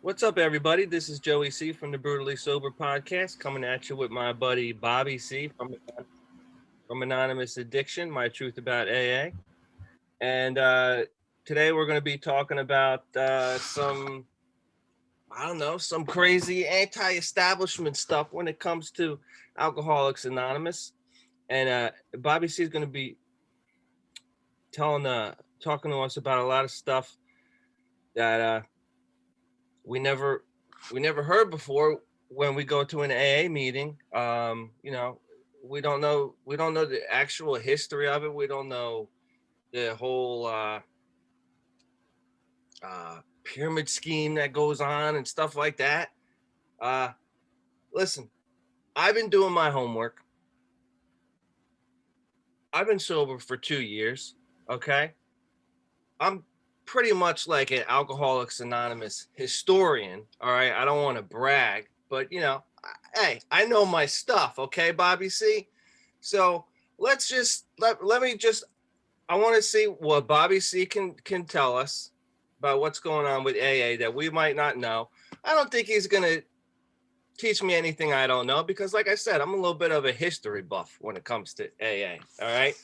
What's up, everybody? This is Joey C. from the Brutally Sober podcast, coming at you with my buddy Bobby C. from Anonymous Addiction, My Truth About AA. And today we're going to be talking about some crazy anti-establishment stuff when it comes to Alcoholics Anonymous. And Bobby C. is going to be talking to us about a lot of stuff that we never heard before when we go to an AA meeting. We don't know the actual history of it. We don't know the whole pyramid scheme that goes on and stuff like that. Listen, I've been doing my homework. I've been sober for 2 years. Okay, I'm pretty much like an Alcoholics Anonymous historian. All right, I don't want to brag, but hey, I know my stuff. Okay, Bobby C. So let's just let me just. I want to see what Bobby C. can tell us about what's going on with AA that we might not know. I don't think he's gonna teach me anything I don't know because, like I said, I'm a little bit of a history buff when it comes to AA. All right.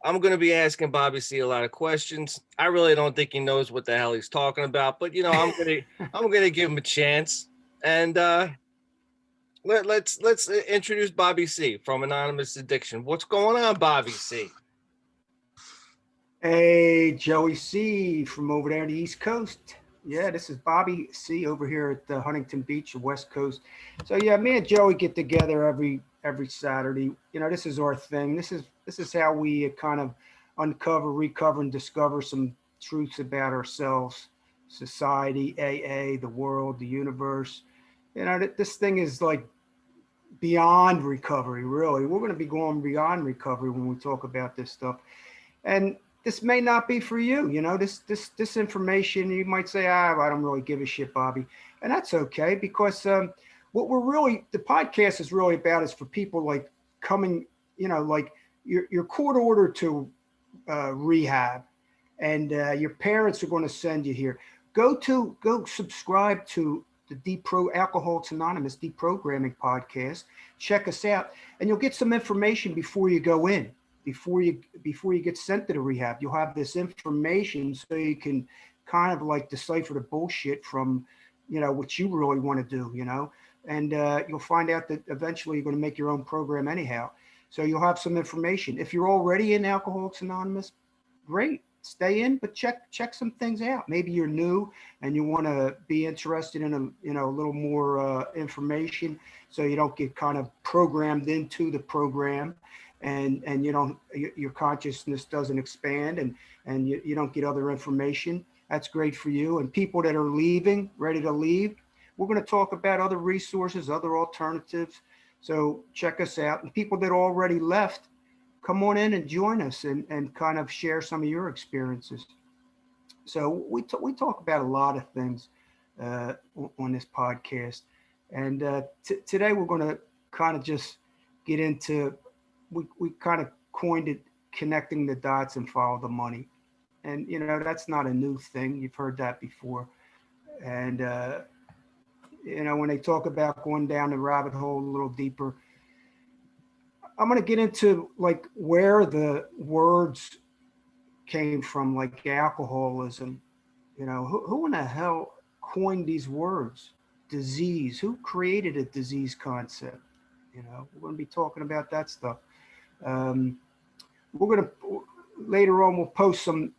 I'm going to be asking Bobby C a lot of questions. I really don't think he knows what the hell he's talking about, but I'm going to give him a chance. And let's introduce Bobby C from Anonymous Addiction. What's going on, Bobby C? Hey, Joey C from over there on the East Coast. Yeah, this is Bobby C over here at the Huntington Beach, West Coast. So yeah, me and Joey get together every Saturday. This is our thing. This is how we kind of uncover, recover, and discover some truths about ourselves, society, AA, the world, the universe. This thing is like beyond recovery, really. We're going to be going beyond recovery when we talk about this stuff. And this may not be for you. This information, you might say, I don't really give a shit, Bobby. And that's okay, because what the podcast is really about is for people like coming, like your court order to rehab, and your parents are going to send you here. Go subscribe to the Alcoholics Anonymous Deprogramming podcast. Check us out, and you'll get some information before you go in. Before you get sent to the rehab, you'll have this information so you can kind of like decipher the bullshit from, what you really want to do, and you'll find out that eventually you're going to make your own program anyhow. So you'll have some information. If you're already in Alcoholics Anonymous, great, stay in, but check some things out. Maybe you're new and you want to be interested in a little more information, so you don't get kind of programmed into the program. And your consciousness doesn't expand, and you don't get other information. That's great for you. And people that are ready to leave, we're going to talk about other resources, other alternatives. So check us out. And people that already left, come on in and join us and kind of share some of your experiences. So we talk about a lot of things on this podcast. And today we're going to kind of just get into, we kind of coined it connecting the dots and follow the money. And, that's not a new thing. You've heard that before. And, when they talk about going down the rabbit hole a little deeper, I'm going to get into like where the words came from, like alcoholism. Who in the hell coined these words? Disease. Who created a disease concept? We're going to be talking about that stuff. We're going to later on, we'll post some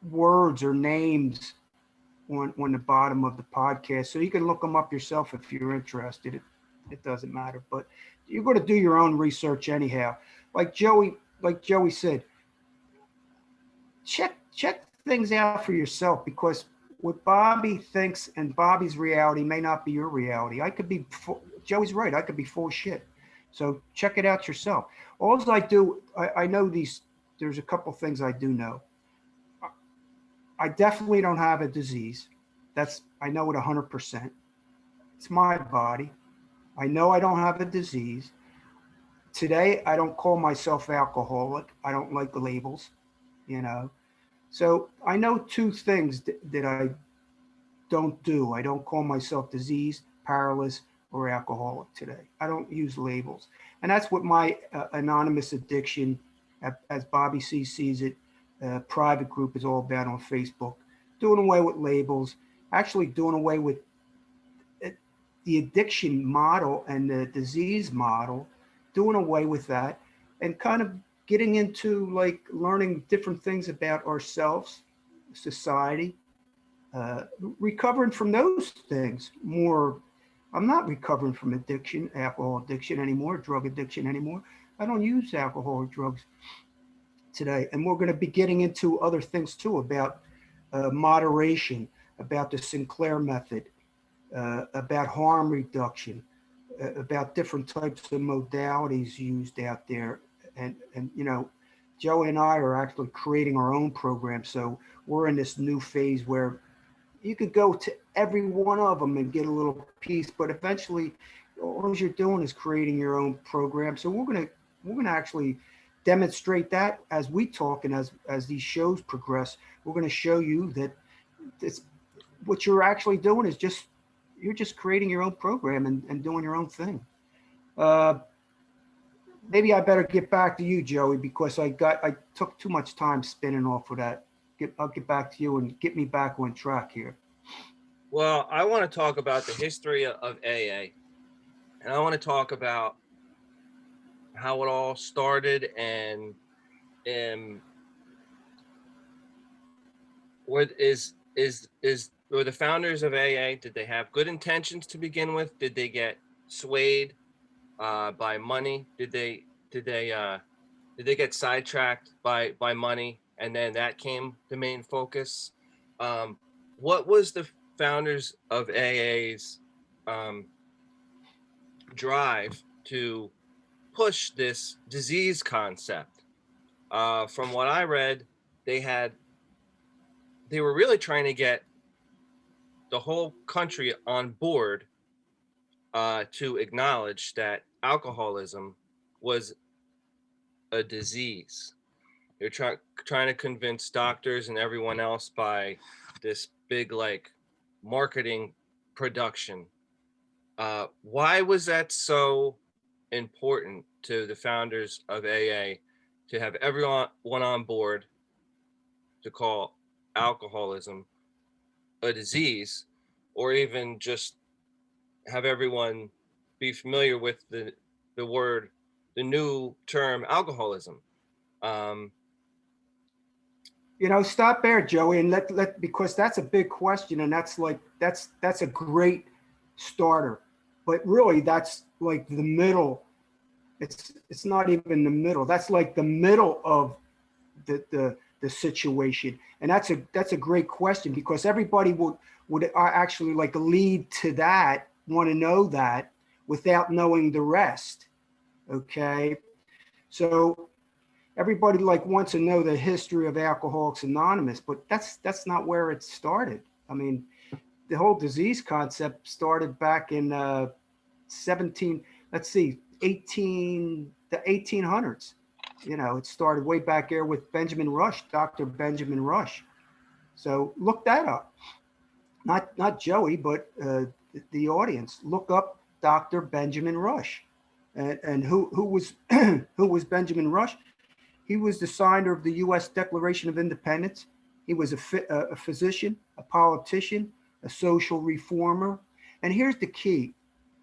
words or names on the bottom of the podcast, so you can look them up yourself if you're interested. It doesn't matter, but you're going to do your own research anyhow. Like Joey said, check things out for yourself, because what Bobby thinks and Bobby's reality may not be your reality. Joey's right. I could be full of shit. So check it out yourself. All I do, I know there's a couple things I do know. I definitely don't have a disease. I know it 100%. It's my body. I know I don't have a disease. Today, I don't call myself alcoholic. I don't like the labels, So I know two things that I don't do. I don't call myself diseased, powerless, or alcoholic today. I don't use labels. And that's what my anonymous addiction, as Bobby C sees it, private group is all about on Facebook. Doing away with labels, actually doing away with the addiction model and the disease model, doing away with that, and kind of getting into like learning different things about ourselves, society, uh, recovering from those things more. I'm not recovering from addiction, alcohol addiction anymore, drug addiction anymore. I don't use alcohol or drugs today. And we're going to be getting into other things too about moderation, about the Sinclair method, about harm reduction, about different types of modalities used out there. And you know, Joey and I are actually creating our own program. So we're in this new phase where you could go to every one of them and get a little piece, but eventually all you're doing is creating your own program. So we're gonna actually demonstrate that as we talk and as these shows progress. We're going to show you that it's what you're actually doing is just you're just creating your own program and doing your own thing. Uh, Maybe I better get back to you, Joey, because I took too much time spinning off of that. I'll get back to you and get me back on track here. Well, I want to talk about the history of AA, and I want to talk about how it all started and what is were the founders of AA, did they have good intentions to begin with? Did they get swayed by money? Did they get sidetracked by money, and then that came the main focus? What was the founders of AA's um, drive to push this disease concept? From what I read, they had they were really trying to get the whole country on board to acknowledge that alcoholism was a disease. They're trying to convince doctors and everyone else by this big like marketing production. Why was that so important to the founders of AA to have everyone on board to call alcoholism a disease, or even just have everyone be familiar with the word, the new term alcoholism? Um, You know, stop there, Joey, and let because that's a big question, and that's a great starter. But really, that's like the middle. It's not even the middle. That's like the middle of the situation, and that's a great question because everybody would actually like lead to that, want to know that without knowing the rest. Okay, so everybody like wants to know the history of Alcoholics Anonymous, but that's not where it started. I mean, the whole disease concept started back in 17, let's see, 1800s. You know, it started way back there with Benjamin Rush, Dr. Benjamin Rush. So look that up. Not Joey, but the audience. Look up Dr. Benjamin Rush. And who was who was Benjamin Rush? He was the signer of the U.S. Declaration of Independence. He was a physician, a politician, a social reformer. And here's the key: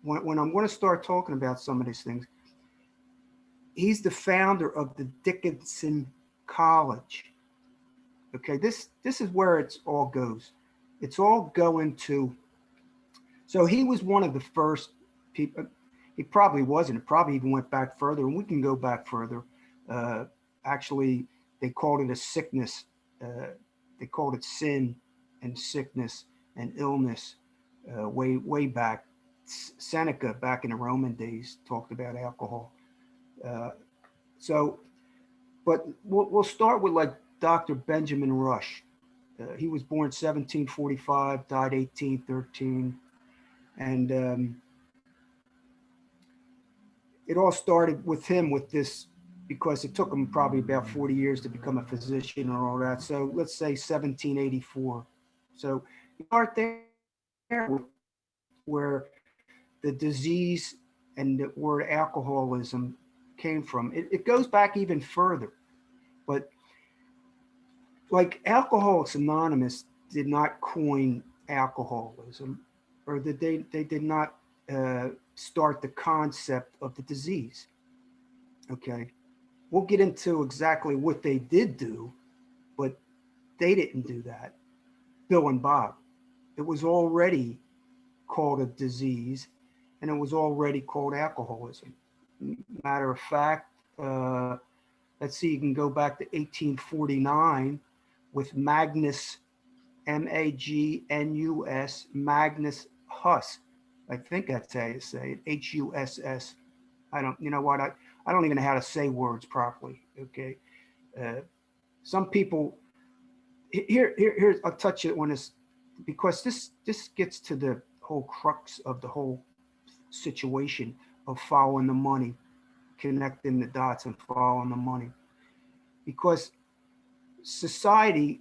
when I'm going to start talking about some of these things, he's the founder of the Dickinson College. Okay, this is where it's all goes. It's all going to. So he was one of the first people. He probably wasn't. It probably even went back further, and we can go back further. Uh, Actually, they called it a sickness. They called it sin and sickness and illness way back. Seneca, back in the Roman days, talked about alcohol. Uh, so, but we'll start with like Dr. Benjamin Rush. He was born 1745, died 1813, and it all started with him with this because it took him probably about 40 years to become a physician and all that. So let's say 1784. So you start there. where the disease and the word alcoholism came from. It goes back even further, but like Alcoholics Anonymous did not coin alcoholism, or that they did not start the concept of the disease. Okay, we'll get into exactly what they did do, but they didn't do that. Bill and Bob. It was already called a disease, and it was already called alcoholism. Matter of fact, let's see, you can go back to 1849 with Magnus, Magnus, Magnus Huss. I think that's how you say it, Huss. I don't, you know what, I don't even know how to say words properly, okay? Uh, some people, here's, I'll touch it on this, because this gets to the whole crux of the whole situation of following the money, connecting the dots and following the money. Because society,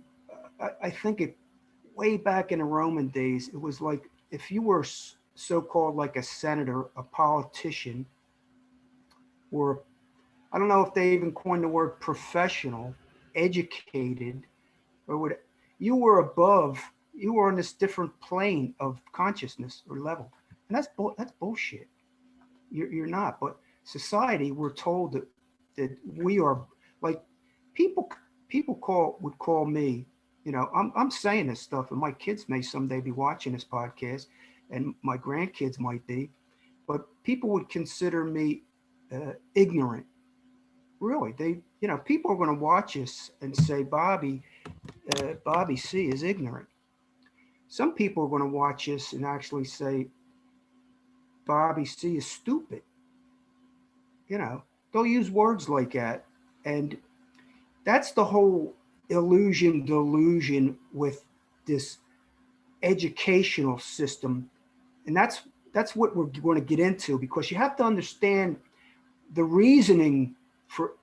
I think it, way back in the Roman days, it was like if you were so-called like a senator, a politician, or I don't know if they even coined the word professional, educated, or what, you were above, you were on this different plane of consciousness or level. And that's bullshit. You're not. But society, we're told that we are, like, people would call me, you know, I'm saying this stuff, and my kids may someday be watching this podcast, and my grandkids might be, but people would consider me ignorant. Really, they, you know, people are going to watch us and say Bobby C is ignorant. Some people are going to watch us and actually say Bobby C is stupid. You know, they'll use words like that, and that's the whole delusion with this educational system, and that's what we're going to get into, because you have to understand the reasoning for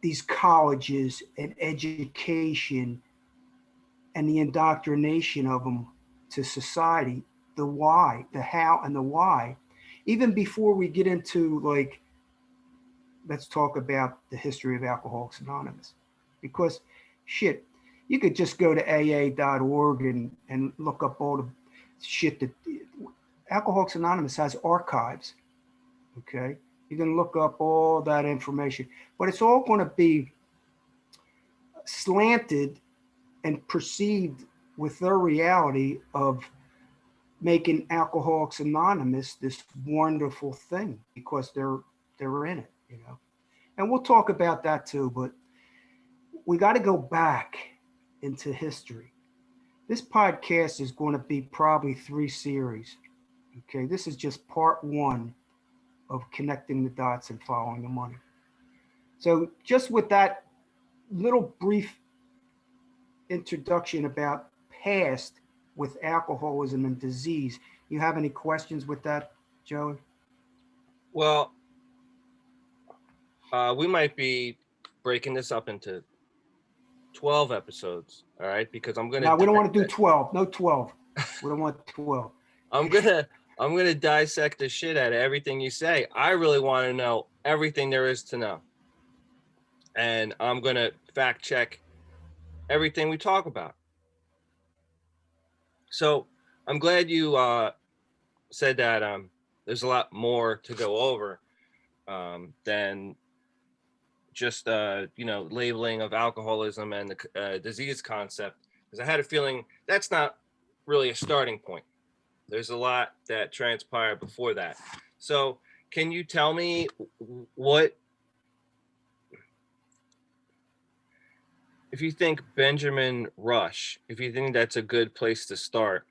these colleges and education and the indoctrination of them to society, the why, the how, and the why. Even before we get into, like, let's talk about the history of Alcoholics Anonymous, because shit, you could just go to AA.org and look up all the shit that Alcoholics Anonymous has archives. Okay, you can look up all that information, but it's all going to be slanted and perceived with their reality of making Alcoholics Anonymous this wonderful thing because they're in it, you know. And we'll talk about that too, but we got to go back into history. This podcast is going to be probably 3 series. Okay, this is just part 1 of connecting the dots and following the money. So just with that little brief introduction about past with alcoholism and disease, you have any questions with that, Joey? Well, we might be breaking this up into 12 episodes, all right? Because I'm gonna. No, we don't want to do 12. No 12. We don't want 12. I'm gonna dissect the shit out of everything you say. I really want to know everything there is to know, and I'm gonna fact check everything we talk about. So I'm glad you said that there's a lot more to go over than just labeling of alcoholism and the disease concept, because I had a feeling that's not really a starting point. There's a lot that transpired before that. So can you tell me what, if you think Benjamin Rush, if you think that's a good place to start,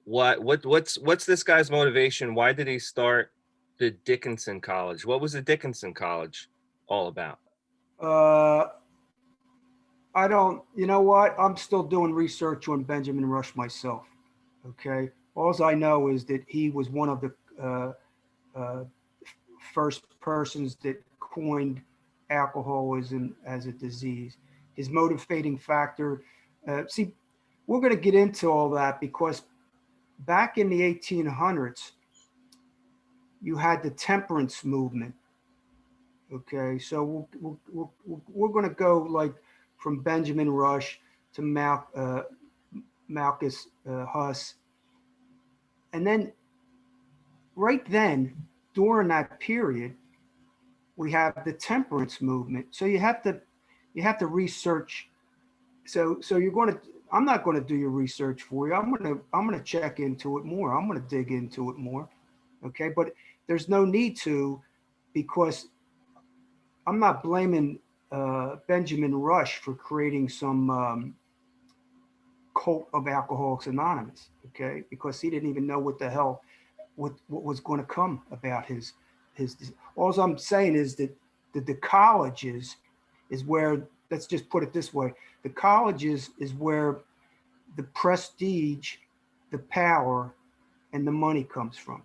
what's this guy's motivation? Why did he start the Dickinson College? What was the Dickinson College all about? Uh, I don't, you know what? I'm still doing research on Benjamin Rush myself. Okay. All I know is that he was one of the uh, first persons that coined alcoholism as a disease. His motivating factor, see, we're going to get into all that because back in the 1800s, you had the temperance movement. Okay, so we're going to go like from Benjamin Rush to Malchus Huss. And then right then, during that period, we have the temperance movement. So you have to research. So you're going to, I'm not going to do your research for you. I'm going to check into it more. I'm going to dig into it more. Okay, but there's no need to, because I'm not blaming Benjamin Rush for creating some cult of Alcoholics Anonymous. Okay, because he didn't even know what the hell what was going to come about his. All I'm saying is that the colleges is where, let's just put it this way, the colleges is where the prestige, the power, and the money comes from.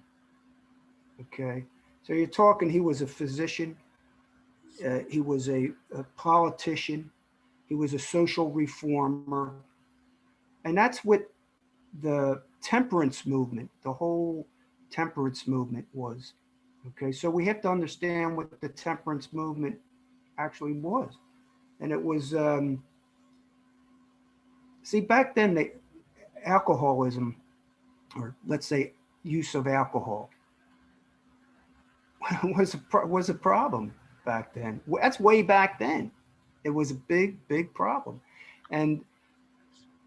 Okay, so you're talking. He was a physician. He was a politician. He was a social reformer, and that's what the temperance movement, the whole temperance movement was. Okay, so we have to understand what the temperance movement actually was. And it was, see, back then, alcoholism, or let's say use of alcohol, was a problem back then. That's way back then. It was a big problem. And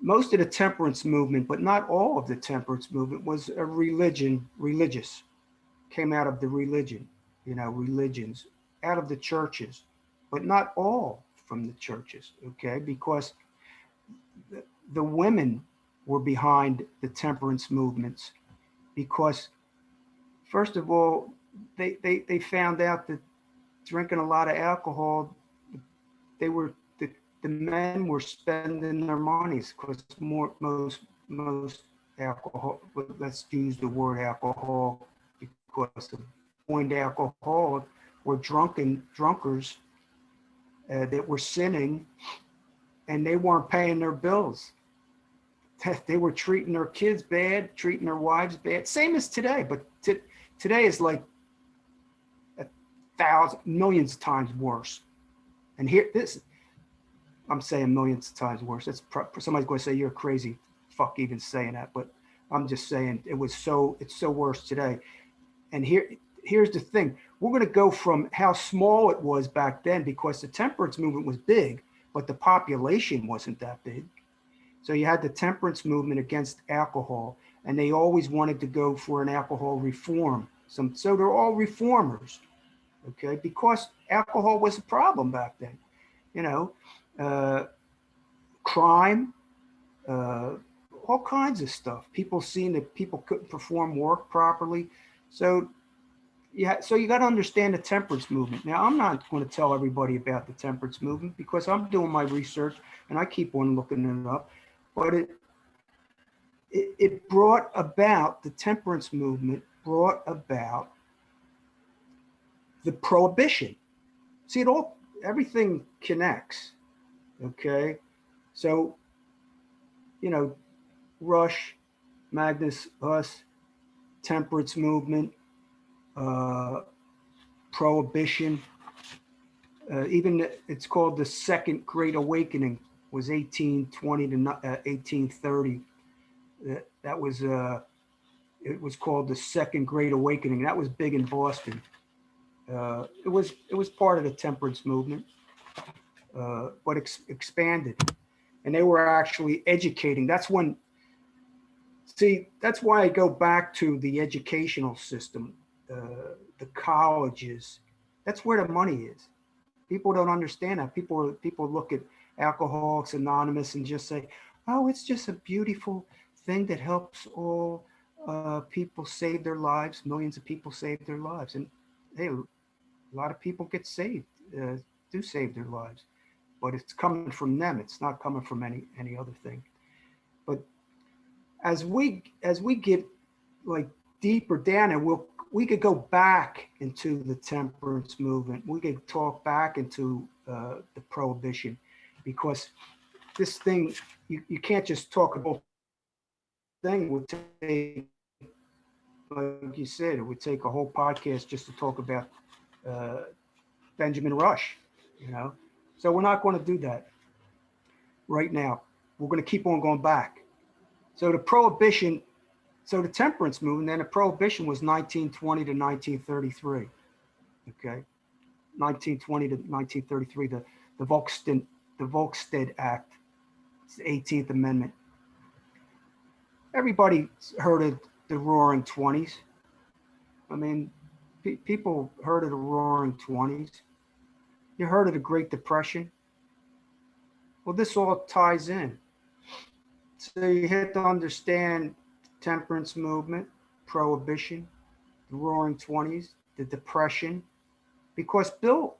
most of the temperance movement, but not all of the temperance movement, was a religious, came out of the religion, religions, out of the churches, but not all from the churches, okay? Because the women were behind the temperance movements because, first of all, they found out that drinking a lot of alcohol, they were the men were spending their monies because most alcohol, let's use the word alcohol because the point alcoholic were drunkards that were sinning, and they weren't paying their bills. They were treating their kids bad, treating their wives bad, same as today. But today is like millions of times worse. And here, I'm saying millions of times worse. That's somebody's going to say you're crazy, fuck even saying that. But I'm just saying it's so worse today. And here's the thing: we're going to go from how small it was back then, because the temperance movement was big, but the population wasn't that big. So you had the temperance movement against alcohol, and they always wanted to go for an alcohol reform. So they're all reformers, okay? Because alcohol was a problem back then, crime, uh, all kinds of stuff. People seeing that people couldn't perform work properly. So so you got to understand the temperance movement. Now, I'm not going to tell everybody about the temperance movement because I'm doing my research and I keep on looking it up. But it brought about, the temperance movement brought about the prohibition. See, everything connects. Okay, so Rush, Magnus Huss, temperance movement, prohibition. Even it's called the Second Great Awakening. Was 1820 to 1830. That was it was called the Second Great Awakening. That was big in Boston. It was part of the temperance movement, but expanded, and they were actually educating. That's when. See, that's why I go back to the educational system, the colleges. That's where the money is. People don't understand that. People look at Alcoholics Anonymous and just say, "Oh, it's just a beautiful thing that helps all people save their lives. Millions of people save their lives." And hey, a lot of people get saved, do save their lives, but it's coming from them. It's not coming from any other thing. But as we get like deeper down, and we could go back into the temperance movement. We could talk back into the prohibition, because this thing you can't just talk about thing. It would take, like you said, it would take a whole podcast just to talk about uh, Benjamin Rush, you know. So we're not going to do that right now. We're going to keep on going back. So the prohibition, so the temperance movement, then the prohibition was 1920 to 1933. Okay, 1920 to 1933. The Volstead Act, it's the 18th Amendment. Everybody heard of the Roaring Twenties. I mean, people heard of the Roaring Twenties. You heard of the Great Depression. Well, this all ties in. So you have to understand temperance movement, prohibition, the Roaring Twenties, the Depression, because Bill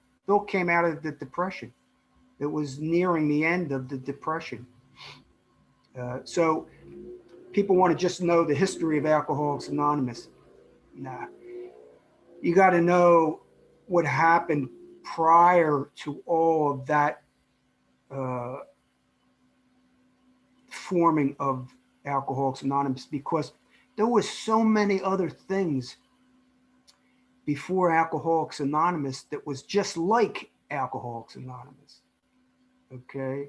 came out of the Depression. It was nearing the end of the Depression. So people want to just know the history of Alcoholics Anonymous. Nah, you got to know what happened prior to all of that uh, forming of Alcoholics Anonymous, because there was so many other things before Alcoholics Anonymous that was just like Alcoholics Anonymous. Okay,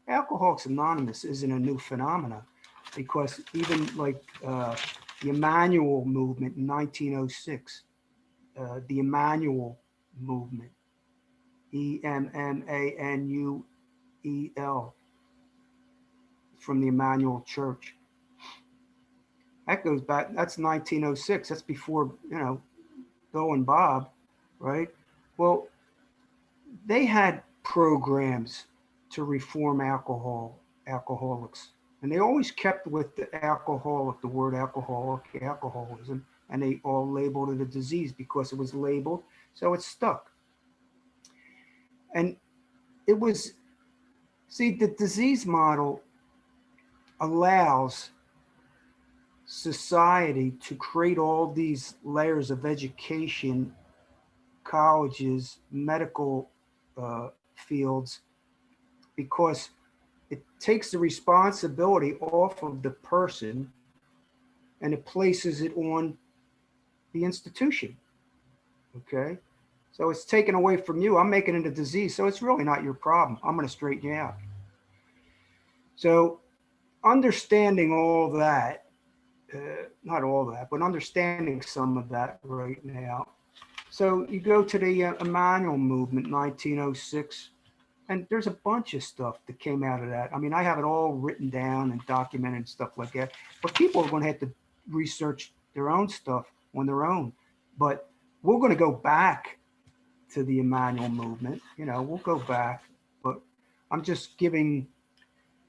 Alcoholics Anonymous isn't a new phenomenon, because even like the Emmanuel movement in 1906, the Emmanuel movement, Emmanuel, from the Emmanuel Church. That goes back, that's 1906. That's before, Bill and Bob, right? Well, they had programs to reform alcoholics. And they always kept with the alcoholic, the word alcoholic, alcoholism, and they all labeled it a disease because it was labeled, so it stuck. And it was, see, the disease model allows society to create all these layers of education, colleges, medical fields, because it takes the responsibility off of the person and it places it on the institution. Okay. So it's taken away from you. I'm making it a disease. So it's really not your problem. I'm going to straighten you out. So understanding all that, not all that, but understanding some of that right now. So you go to the Emmanuel movement, 1906, and there's a bunch of stuff that came out of that. I mean, I have it all written down and documented and stuff like that. But people are going to have to research their own stuff on their own. But we're going to go back to the Emmanuel movement. We'll go back. But I'm just giving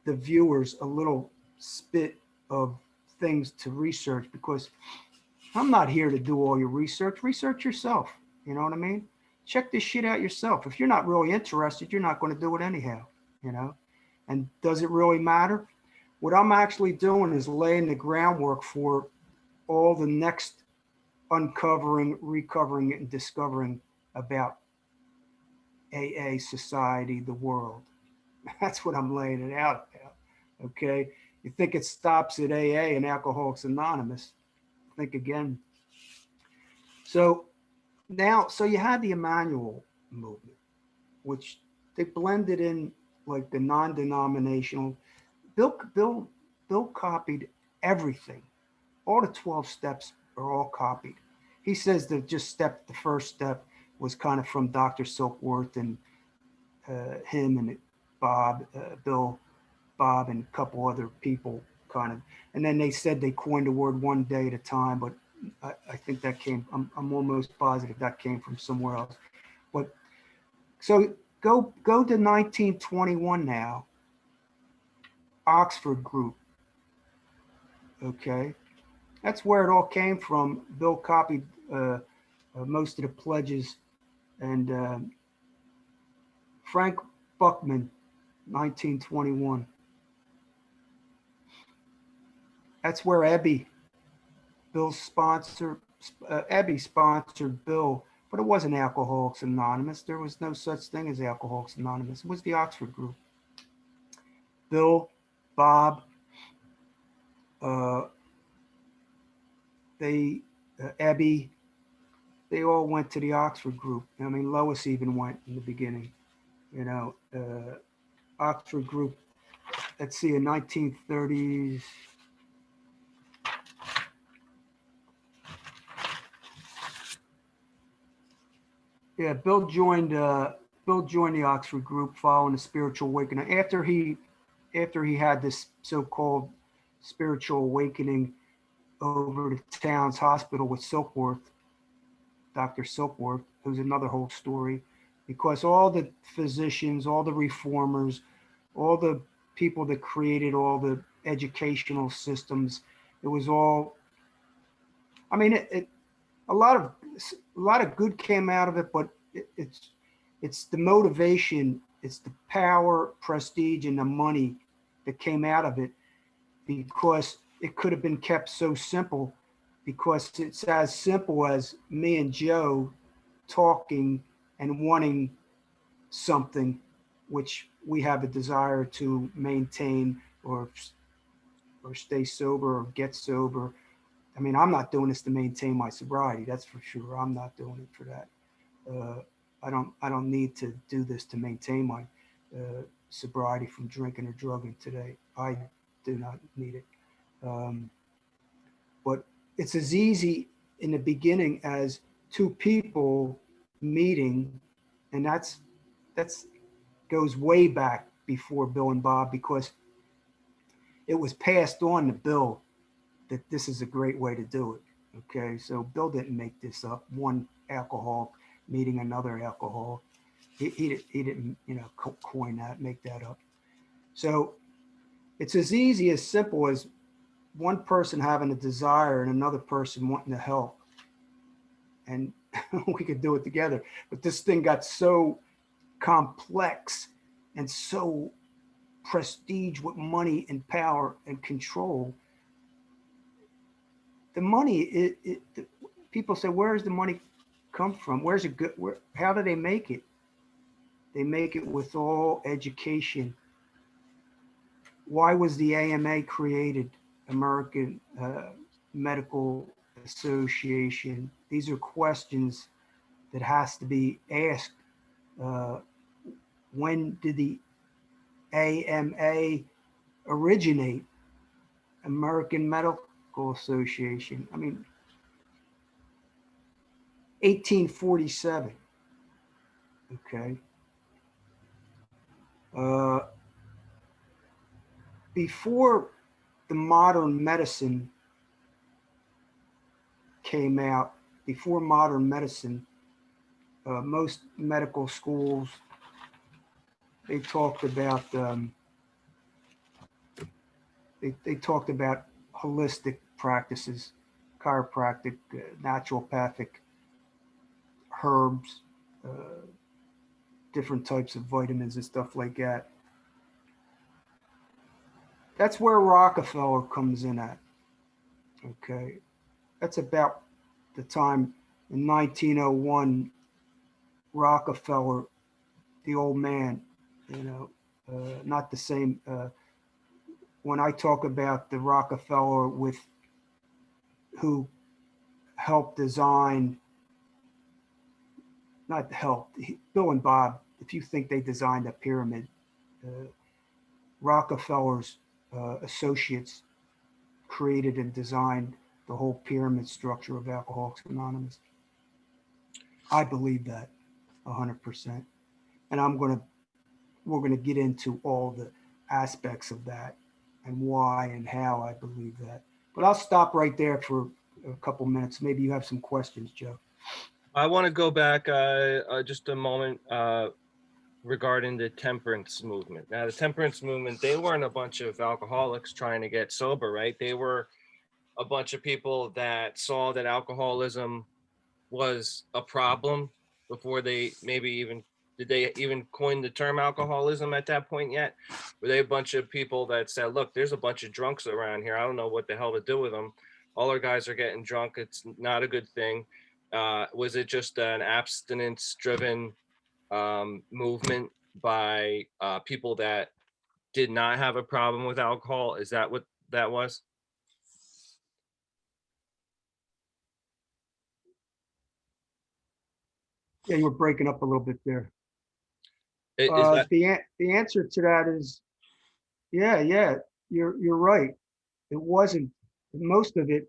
the viewers a little spit of things to research, because I'm not here to do all your research. Research yourself. You know what I mean? Check this shit out yourself. If you're not really interested, you're not going to do it anyhow, And does it really matter? What I'm actually doing is laying the groundwork for all the next uncovering, recovering, and discovering about AA, society, the world. That's what I'm laying it out about. Okay? You think it stops at AA and Alcoholics Anonymous? Think again. So you had the Emmanuel movement, which they blended in like the non-denominational. Bill copied everything. All the 12 steps are all copied. He says that the first step was kind of from Dr. Silkworth and him and Bob, and a couple other people kind of. And then they said they coined the word one day at a time, but I think that came, I'm almost positive that came from somewhere else. But so go to 1921 now, Oxford Group. Okay, that's where it all came from. Bill copied most of the pledges, and Frank Buckman, 1921. That's where Bill's sponsor, Ebby sponsored Bill, but it wasn't Alcoholics Anonymous. There was no such thing as Alcoholics Anonymous. It was the Oxford Group. Bill, Bob, uh, they, Ebby, they all went to the Oxford group. I mean, Lois even went in the beginning. You know, Oxford group. Let's see, in 1930s. Yeah, Bill joined the Oxford group following the spiritual awakening. After he had this so-called spiritual awakening over the town's hospital with Silkworth, Dr. Silkworth, who's another whole story, because all the physicians, all the reformers, all the people that created all the educational systems, it was all. I mean, a lot of good came out of it, but it's the motivation, it's the power, prestige, and the money that came out of it, because it could have been kept so simple, because it's as simple as me and Joe talking and wanting something which we have a desire to maintain, or stay sober or get sober. I mean, I'm not doing this to maintain my sobriety. That's for sure. I'm not doing it for that. I don't need to do this to maintain my sobriety from drinking or drugging today. I do not need it. Um, but it's as easy in the beginning as two people meeting, and that's goes way back before Bill and Bob, because it was passed on to Bill that this is a great way to do it. Okay, so Bill didn't make this up. One alcohol meeting another alcohol. He didn't coin that, make that up. So it's as easy, as simple as one person having a desire and another person wanting to help, and we could do it together. But this thing got so complex and so prestige with money and power and control. The money, people say, where does the money come from? Where's it good? How do they make it? They make it with all education. Why was the AMA created? American Medical Association. These are questions that has to be asked. Uh, when did the AMA originate? American Medical Association. I mean, 1847. Okay. Uh, Before the modern medicine came out, before modern medicine, most medical schools, they talked about they talked about holistic practices, chiropractic, naturopathic, herbs, uh, different types of vitamins and stuff like that. That's where Rockefeller comes in at. Okay, that's about the time in 1901. Rockefeller, the old man, not the same. When I talk about the Rockefeller with who helped design, not helped, Bill and Bob, if you think they designed a pyramid, uh, Rockefeller's associates created and designed the whole pyramid structure of Alcoholics Anonymous. I believe that 100%. And we're going to get into all the aspects of that and why and how I believe that. But I'll stop right there for a couple minutes. Maybe you have some questions, Joe. I want to go back just a moment regarding the temperance movement. Now, the temperance movement, they weren't a bunch of alcoholics trying to get sober, right? They were a bunch of people that saw that alcoholism was a problem before they maybe even did they even coin the term alcoholism at that point yet? Were they a bunch of people that said, look, there's a bunch of drunks around here, I don't know what the hell to do with them, all our guys are getting drunk, it's not a good thing? Was it just an abstinence driven movement by people that did not have a problem with alcohol. Is that what that was? Yeah, you were breaking up a little bit there. Is that The answer to that is yeah. You're right. It wasn't. Most of it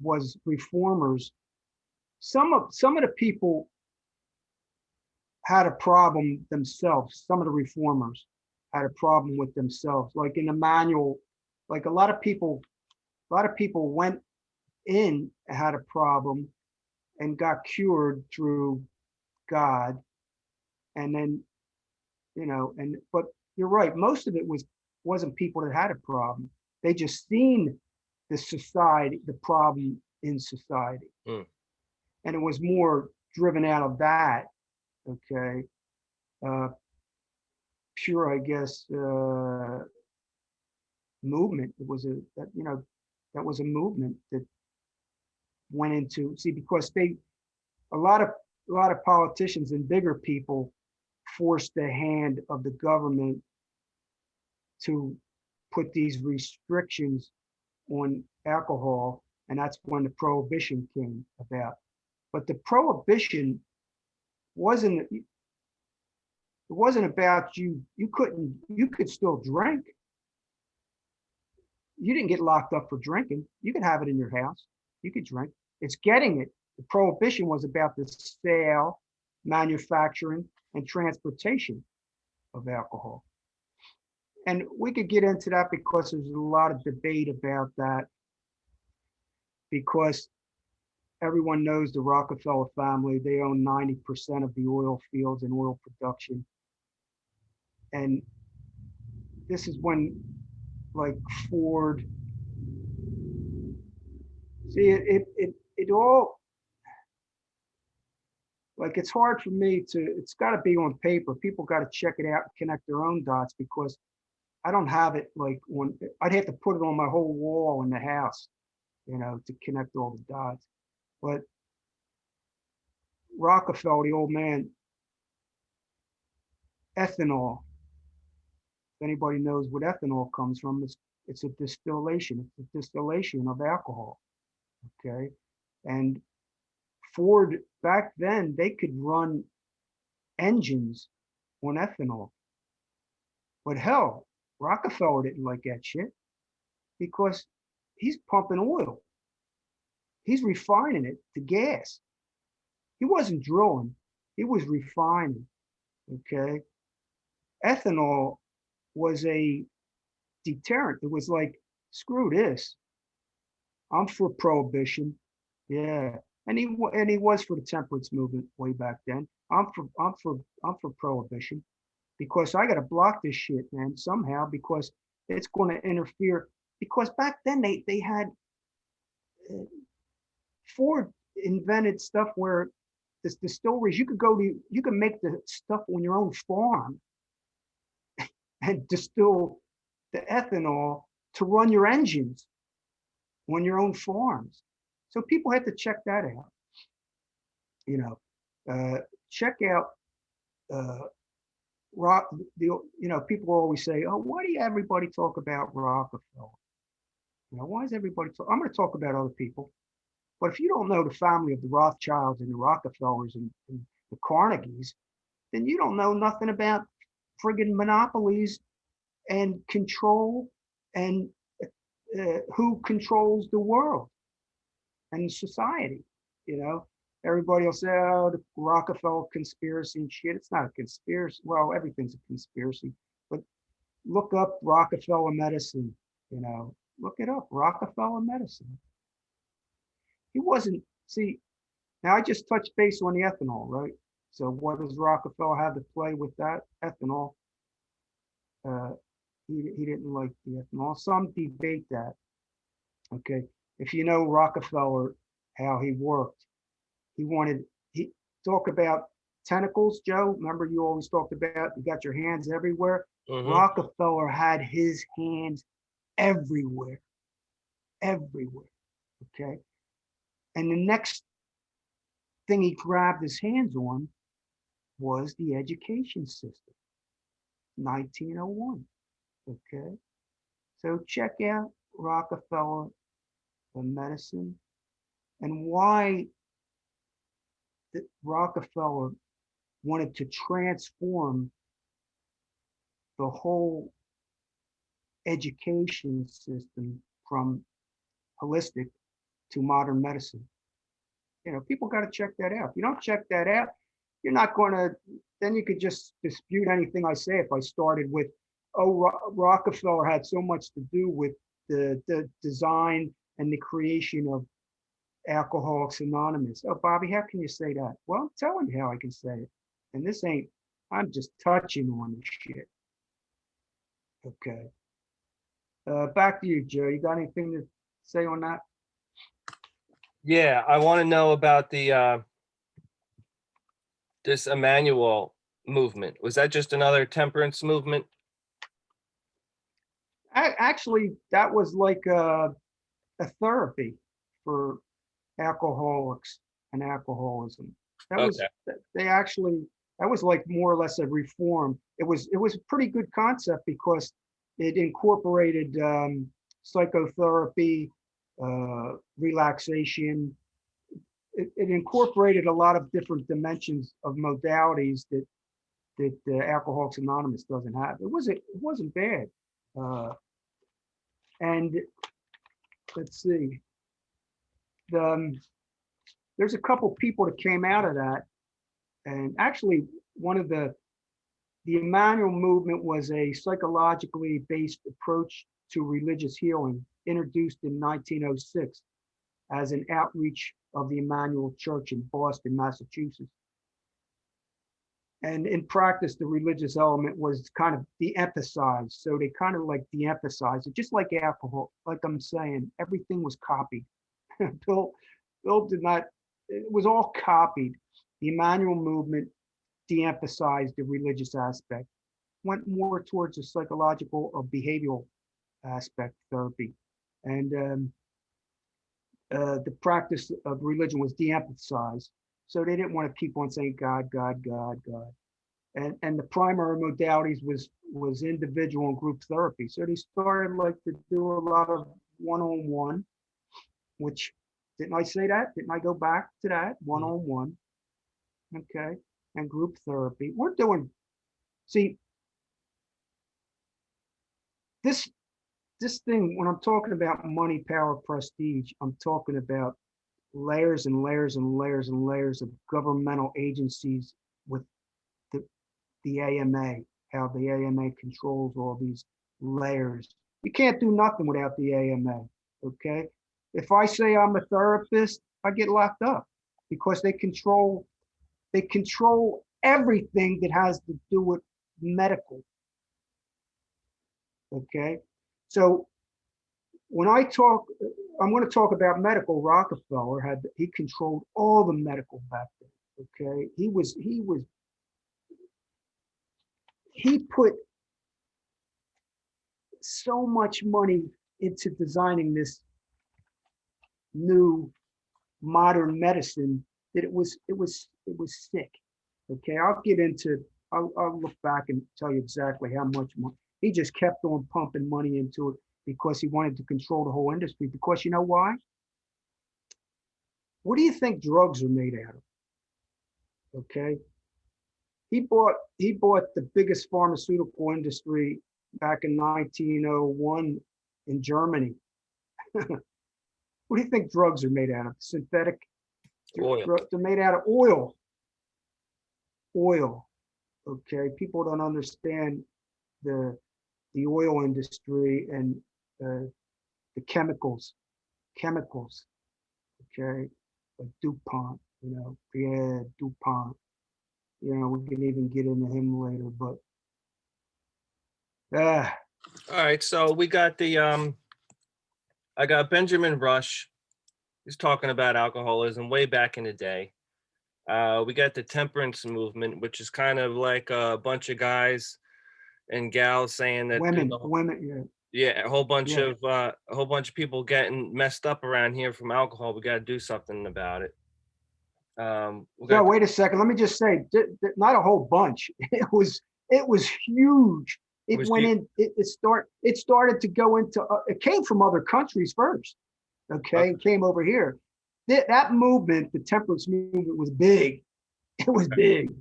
was reformers. Some of the people had a problem themselves. Some of the reformers had a problem with themselves. Like in the manual, like a lot of people went in and had a problem and got cured through God. And then, but you're right, most of it wasn't people that had a problem. They just seen the problem in society. mm, And it was more driven out of that, okay, uh, pure, I guess, movement. It was that was a movement that went into, see, because a lot of a lot of politicians and bigger people forced the hand of the government to put these restrictions on alcohol, and that's when the prohibition came about. But the prohibition wasn't it wasn't about you could still drink. You didn't get locked up for drinking. You could have it in your house. You could drink. It's getting it. The prohibition was about the sale, manufacturing, and transportation of alcohol. And we could get into that because there's a lot of debate about that, because everyone knows the Rockefeller family. They own 90% of the oil fields and oil production. And this is when, like, Ford, see, it all, like, it's hard for me to, it's got to be on paper. People got to check it out and connect their own dots, because I don't have it like on, I'd have to put it on my whole wall in the house, to connect all the dots. But Rockefeller, the old man, ethanol, if anybody knows what ethanol comes from, it's a distillation. It's a distillation of alcohol. Okay. And Ford, back then, they could run engines on ethanol. But hell, Rockefeller didn't like that shit, because he's pumping oil. He's refining it to gas. He wasn't drilling, he was refining. Okay. Ethanol was a deterrent. It was like, screw this. I'm for prohibition. Yeah. And he was for the temperance movement way back then. I'm for prohibition, because I got to block this shit, man, somehow, because it's going to interfere. Because back then they had uh, Ford invented stuff where the distilleries, you could make the stuff on your own farm and distill the ethanol to run your engines on your own farms. So people have to check that out. You know, check out uh, rock. People always say, "Oh, why do everybody talk about Rockefeller? Why is everybody talk?" I'm going to talk about other people, but if you don't know the family of the Rothschilds and the Rockefellers and the Carnegies, then you don't know nothing about friggin' monopolies and control, and who controls the world and society. You know, everybody will say, "Oh, the Rockefeller conspiracy and shit." It's not a conspiracy. Well, everything's a conspiracy, but look up Rockefeller medicine. Look it up, Rockefeller medicine. He wasn't. See, now I just touched base on the ethanol, right? So what does Rockefeller have to play with that ethanol? Uh, he didn't like the ethanol. Some debate that. Okay, if you know Rockefeller, how he worked, he talk about tentacles, Joe. Remember, you always talked about you got your hands everywhere. mm-hmm. Rockefeller had his hands everywhere, everywhere. Okay, and the next thing he grabbed his hands on was the education system, 1901. Okay. So check out Rockefeller medicine and why Rockefeller wanted to transform the whole education system from holistic to modern medicine. People got to check that out. If you don't check that out, you're not going to, then you could just dispute anything I say if I started with, oh, Rockefeller had so much to do with the design and the creation of Alcoholics Anonymous. Oh, Bobby, how can you say that? Well, I'm telling you how I can say it. And this ain't, I'm just touching on the shit. Okay. Back to you, Joe. You got anything to say on that? Yeah, I want to know about the this Emmanuel movement. Was that just another temperance movement? Actually, that was like a therapy for alcoholics and alcoholism. That was Okay. they actually that was like more or less a reform. It was a pretty good concept because it incorporated psychotherapy, relaxation. It incorporated a lot of different dimensions of modalities that Alcoholics Anonymous doesn't have. It wasn't bad. And let's see, there's a couple people that came out of that, and actually one of the Emmanuel movement was a psychologically based approach to religious healing introduced in 1906 as an outreach of the Emmanuel Church in Boston, Massachusetts. And in practice, the religious element was kind of de-emphasized. So they kind of like de-emphasized it, just like alcohol. Like I'm saying, everything was copied. Bill, Bill did not, it was all copied. The Emmanuel movement de-emphasized the religious aspect, went more towards a psychological or behavioral aspect therapy. And the practice of religion was de-emphasized. So they didn't want to keep on saying God, God, God, God. And the primary modalities was individual and group therapy. So they started like to do a lot of one-on-one, which didn't I say that? Didn't I go back to that? One-on-one. Okay. And group therapy. We're doing, see, this thing, when I'm talking about money, power, prestige, I'm talking about layers and layers and layers and layers of governmental agencies with the AMA, how the AMA controls all these layers. You can't do nothing without the AMA, okay? If I say I'm a therapist, I get locked up because they control everything that has to do with medical, okay? So when I talk, I'm going to talk about medical. Rockefeller he controlled all the medical back then, okay? He put so much money into designing this new modern medicine that it was sick. Okay, I'll look back and tell you exactly how much money. He just kept on pumping money into it because he wanted to control the whole industry. Because you know why? What do you think drugs are made out of? Okay. He bought the biggest pharmaceutical industry back in 1901 in Germany. What do you think drugs are made out of? Synthetic. Oil. They're made out of oil. Oil. Okay. People don't understand the oil industry and the chemicals. Chemicals. Okay. Like DuPont. Yeah, DuPont. We can even get into him later, but All right, so we got the I got Benjamin Rush. He's talking about alcoholism way back in the day. We got the temperance movement, which is kind of like a bunch of guys and gals saying that women, yeah, a whole bunch yeah. of people getting messed up around here from alcohol. We got to do something about it. We So got wait a second. Let me just say, not a whole bunch. It was huge. It Was went you in. It started to go into. It came from other countries first. Okay, okay? it came over here. That movement, the temperance movement, was big. It was big.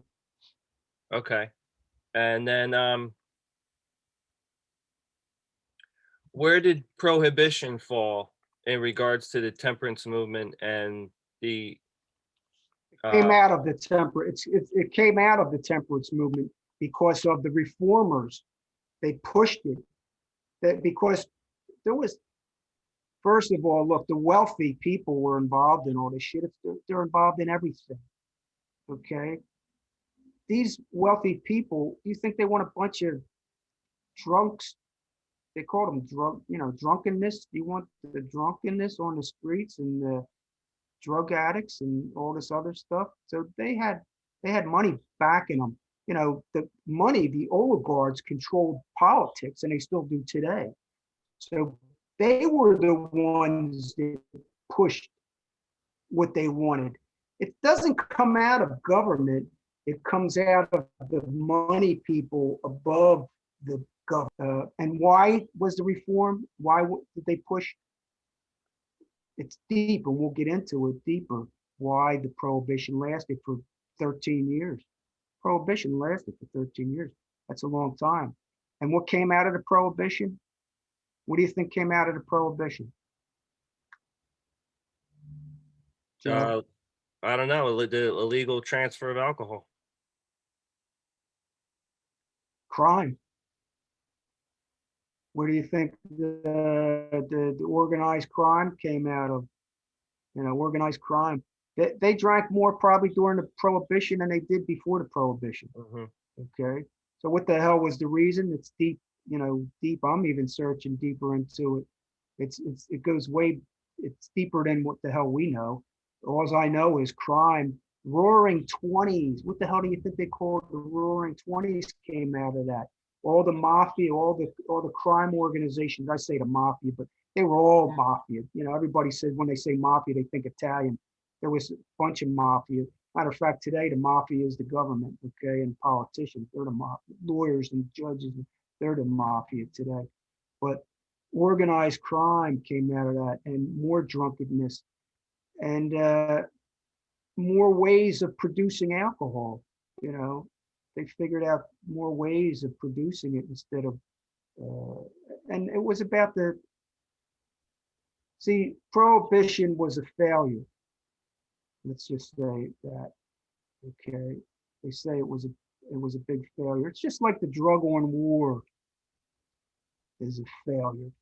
Okay. And then where did prohibition fall in regards to the temperance movement and the Came uh out of the it came out of the temperance movement because of the reformers. They pushed it. That because there was, first of all, look, the wealthy people were involved in all this shit. They're involved in everything. Okay, these wealthy people, you think they want a bunch of drunks? They call them drunk, drunkenness. You want the drunkenness on the streets and the drug addicts and all this other stuff. So they had money backing them. The money, the oligarchs controlled politics, and they still do today. So they were the ones that pushed what they wanted. It doesn't come out of government. It comes out of the money people above the government. And why was the reform? Why did they push? It's deep, and we'll get into it deeper. Why the prohibition lasted for 13 years. Prohibition lasted for 13 years. That's a long time. And what came out of the prohibition? What do you think came out of the prohibition? Joe? uh I don't know, the illegal transfer of alcohol. Crime. Where do you think the organized crime came out of? Organized crime. They drank more probably during the prohibition than they did before the prohibition. Mhm. Okay. So what the hell was the reason? It's deep, deep. I'm even searching deeper into it. It goes way, it's deeper than what the hell we know. All I know is crime. Roaring 20s. What the hell do you think they called the Roaring 20s came out of that? All the mafia, all the crime organizations. I say the mafia, but they were all mafia. Everybody said when they say mafia, they think Italian. There was a bunch of mafia. Matter of fact, today the mafia is the government, okay, and politicians. They're the mafia. Lawyers and judges, they're the mafia today. But organized crime came out of that, and more drunkenness, and more ways of producing alcohol. You know, they figured out more ways of producing it instead of, and it was about prohibition was a failure. Let's just say that, okay? They say it was a big failure. It's just like the drug on war is a failure.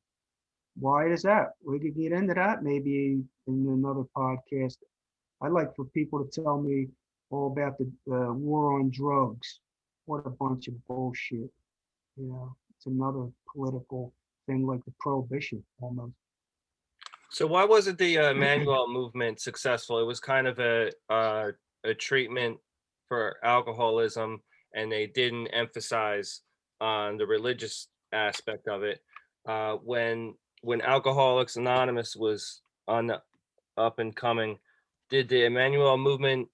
Why is that? We could get into that maybe in another podcast. I'd like for people to tell me all about the war on drugs. What a bunch of bullshit. It's another political thing like the prohibition almost. So why wasn't the Emmanuel movement successful? It was kind of a treatment for alcoholism, and they didn't emphasize on the religious aspect of it. When Alcoholics Anonymous was on the up and coming, did the Emmanuel movement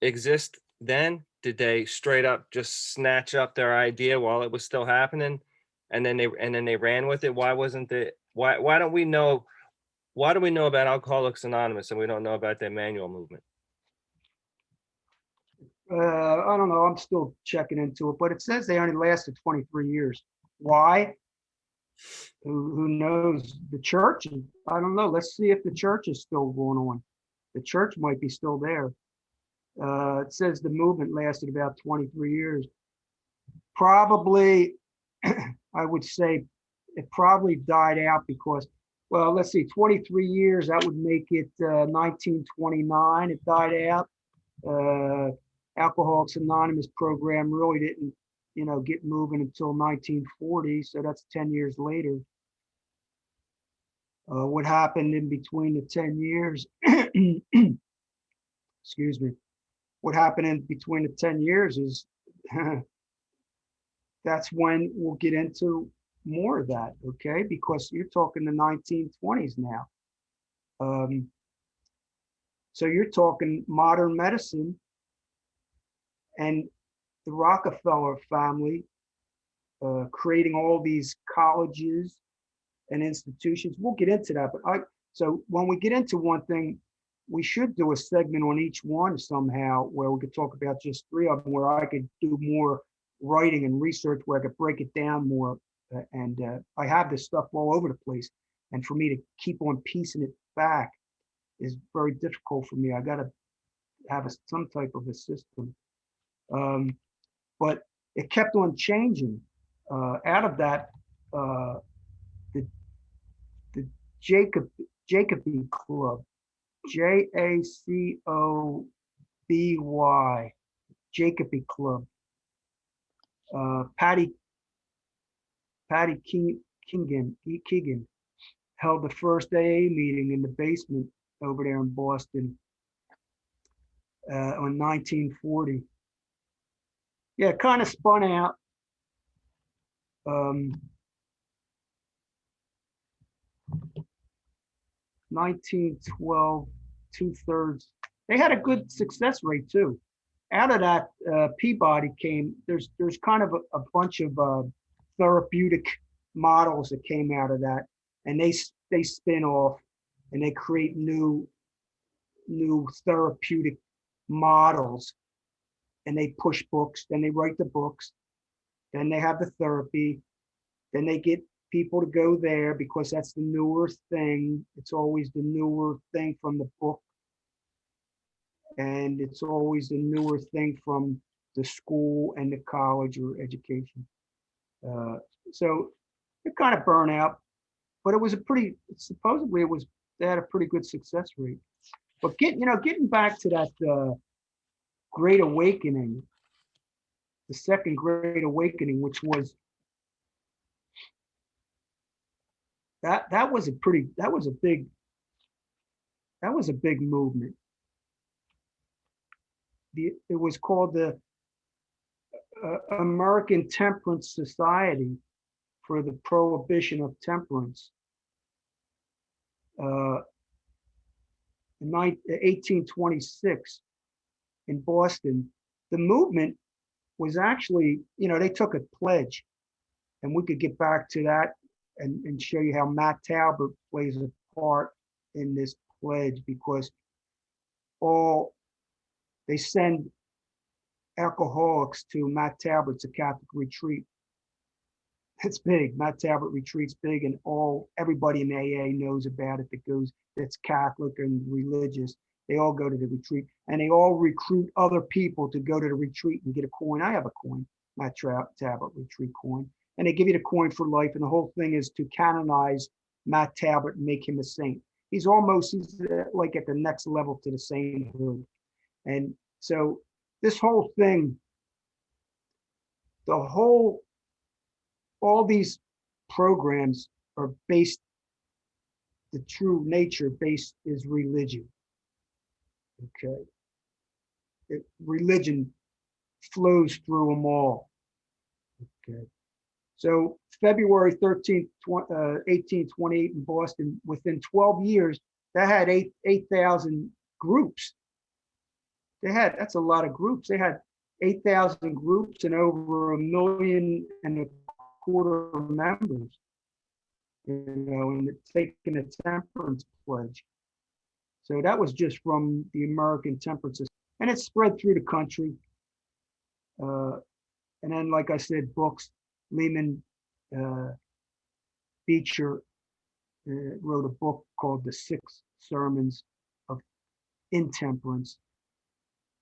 exist then? Did they straight up just snatch up their idea while it was still happening, and then they ran with it? Why don't we know? Why do we know about Alcoholics Anonymous and we don't know about the Emmanuel movement? I don't know. I'm still checking into it, but it says they only lasted 23 years. Why? Who knows? The church, I don't know. Let's see if the church is still going on. The church might be still there. It says the movement lasted about 23 years. Probably, I would say it probably died out because, well, let's see, 23 years, that would make it 1929. It died out. Uh, Alcoholics Anonymous program really didn't, get moving until 1940. So that's 10 years later. What happened in between the 10 years? Excuse me. What happened in between the 10 years is that's when we'll get into more of that, okay? Because you're talking the 1920s now. So you're talking modern medicine, and the Rockefeller family creating all these colleges and institutions. We'll get into that, but so when we get into one thing, we should do a segment on each one somehow where we could talk about just three of them, where I could do more writing and research, where I could break it down more. And I have this stuff all over the place. And for me to keep on piecing it back is very difficult for me. I got to have some type of a system. But it kept on changing. Out of that, the the Jacob Jacoby Club, Jacoby, Jacoby Club. Patty Keegan held the first AA meeting in the basement over there in Boston on 1940. Yeah, kind of spun out. 1912, 2/3. They had a good success rate too. Out of that, Peabody came. There's kind of a bunch of therapeutic models that came out of that, and they spin off and they create new therapeutic models, and they push books. Then they write the books. Then they have the therapy. Then they get people to go there because that's the newer thing. It's always the newer thing from the book. And it's always the newer thing from the school and the college or education. So it kind of burned out, but it was supposedly they had a pretty good success rate. But getting back to that Great Awakening, the second Great Awakening, which was that was a big movement. It was called the American Temperance Society for the Prohibition of Temperance. In 1826 in Boston, the movement was actually, they took a pledge, and we could get back to that and show you how Matt Talbot plays a part in this pledge, because they send alcoholics to Matt Talbot's a Catholic retreat. It's big. Matt Talbot retreat's big, and everybody in AA knows about it that's Catholic and religious. They all go to the retreat, and they all recruit other people to go to the retreat and get a coin. I have a coin, Matt Talbot retreat coin. And they give you the coin for life, and the whole thing is to canonize Matt Talbot and make him a saint. He's like at the next level to the sainthood. And so this whole thing, all these programs are based, the true nature base is religion. Okay. Religion flows through them all. Okay. So February 13th, 1828 in Boston, within 12 years, that had 8,000 groups. That's a lot of groups. They had 8,000 groups and over 1.25 million members, and taking the Temperance pledge. So that was just from the American Temperance, and it spread through the country. And then, like I said, books. Lehman Beecher wrote a book called The 6 Sermons of Intemperance.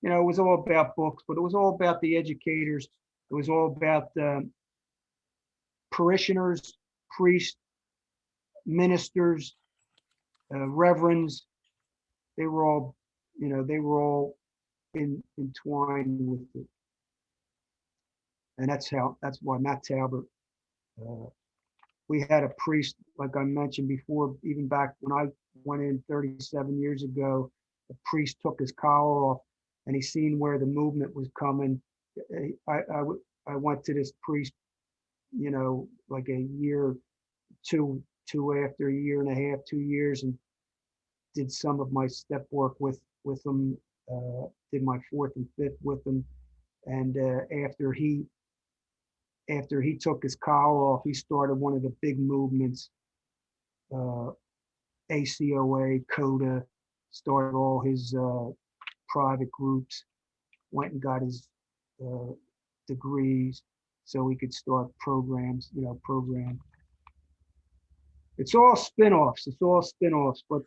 It was all about books, but it was all about the educators. It was all about parishioners, priests, ministers, reverends. They were all entwined with it. And that's why Matt Talbot, we had a priest, like I mentioned before, even back when I went in 37 years ago, the priest took his collar off and he seen where the movement was coming. I went to this priest, like a year, two after a year and a half, 2 years, and did some of my step work with him, did my 4th and 5th with him. And after he after he took his collar off, he started one of the big movements, uh, ACOA, CODA, started all his private groups, went and got his uh, degrees so he could start programs, program. It's all spin-offs. It's all spin-offs, but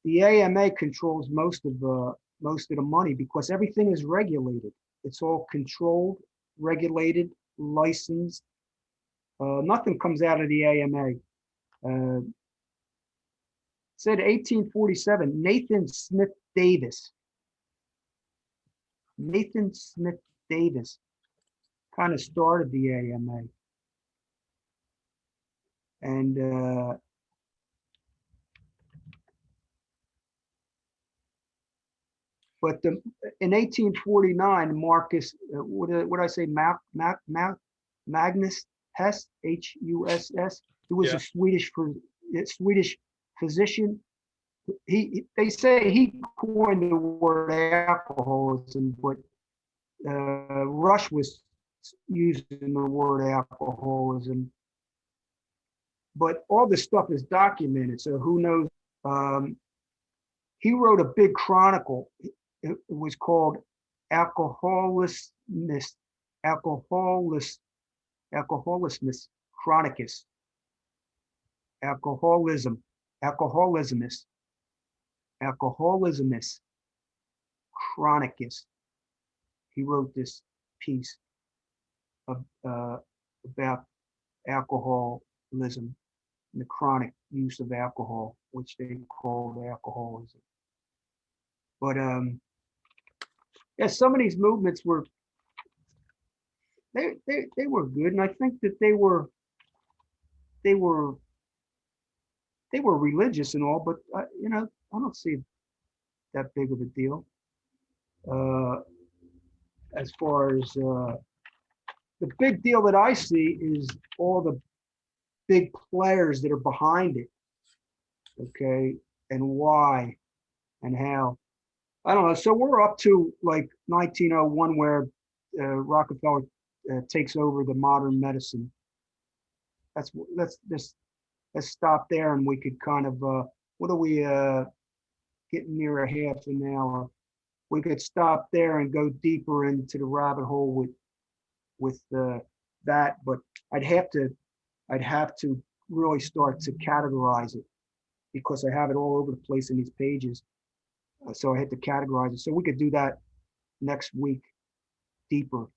the AMA controls most of the money because everything is regulated. It's all controlled, regulated, licensed. Nothing comes out of the AMA. Said 1847, Nathan Smith Davis kind of started the AMA. And but in 1849, Marcus, what did I say? Magnus Hess, Huss. He was Yeah. a Swedish physician. They say he coined the word alcoholism, but Rush was using the word alcoholism. But all this stuff is documented, so who knows? He wrote a big chronicle. It was called Alcoholismus, Alcoholismus Chronicus, Alcoholismus Chronicus. He wrote this piece about alcoholism and the chronic use of alcohol, which they called alcoholism. But yeah, some of these movements were they were good, and I think that they were religious and all, but I don't see that big of a deal as far as the big deal that I see is all the big players that are behind it, okay, and why and how. I don't know. So we're up to like 1901, where Rockefeller takes over the modern medicine. Let's stop there, and we could kind of what are we getting near a half an hour? We could stop there and go deeper into the rabbit hole with that, but I'd have to really start to categorize it because I have it all over the place in these pages. So I had to categorize it. So we could do that next week deeper.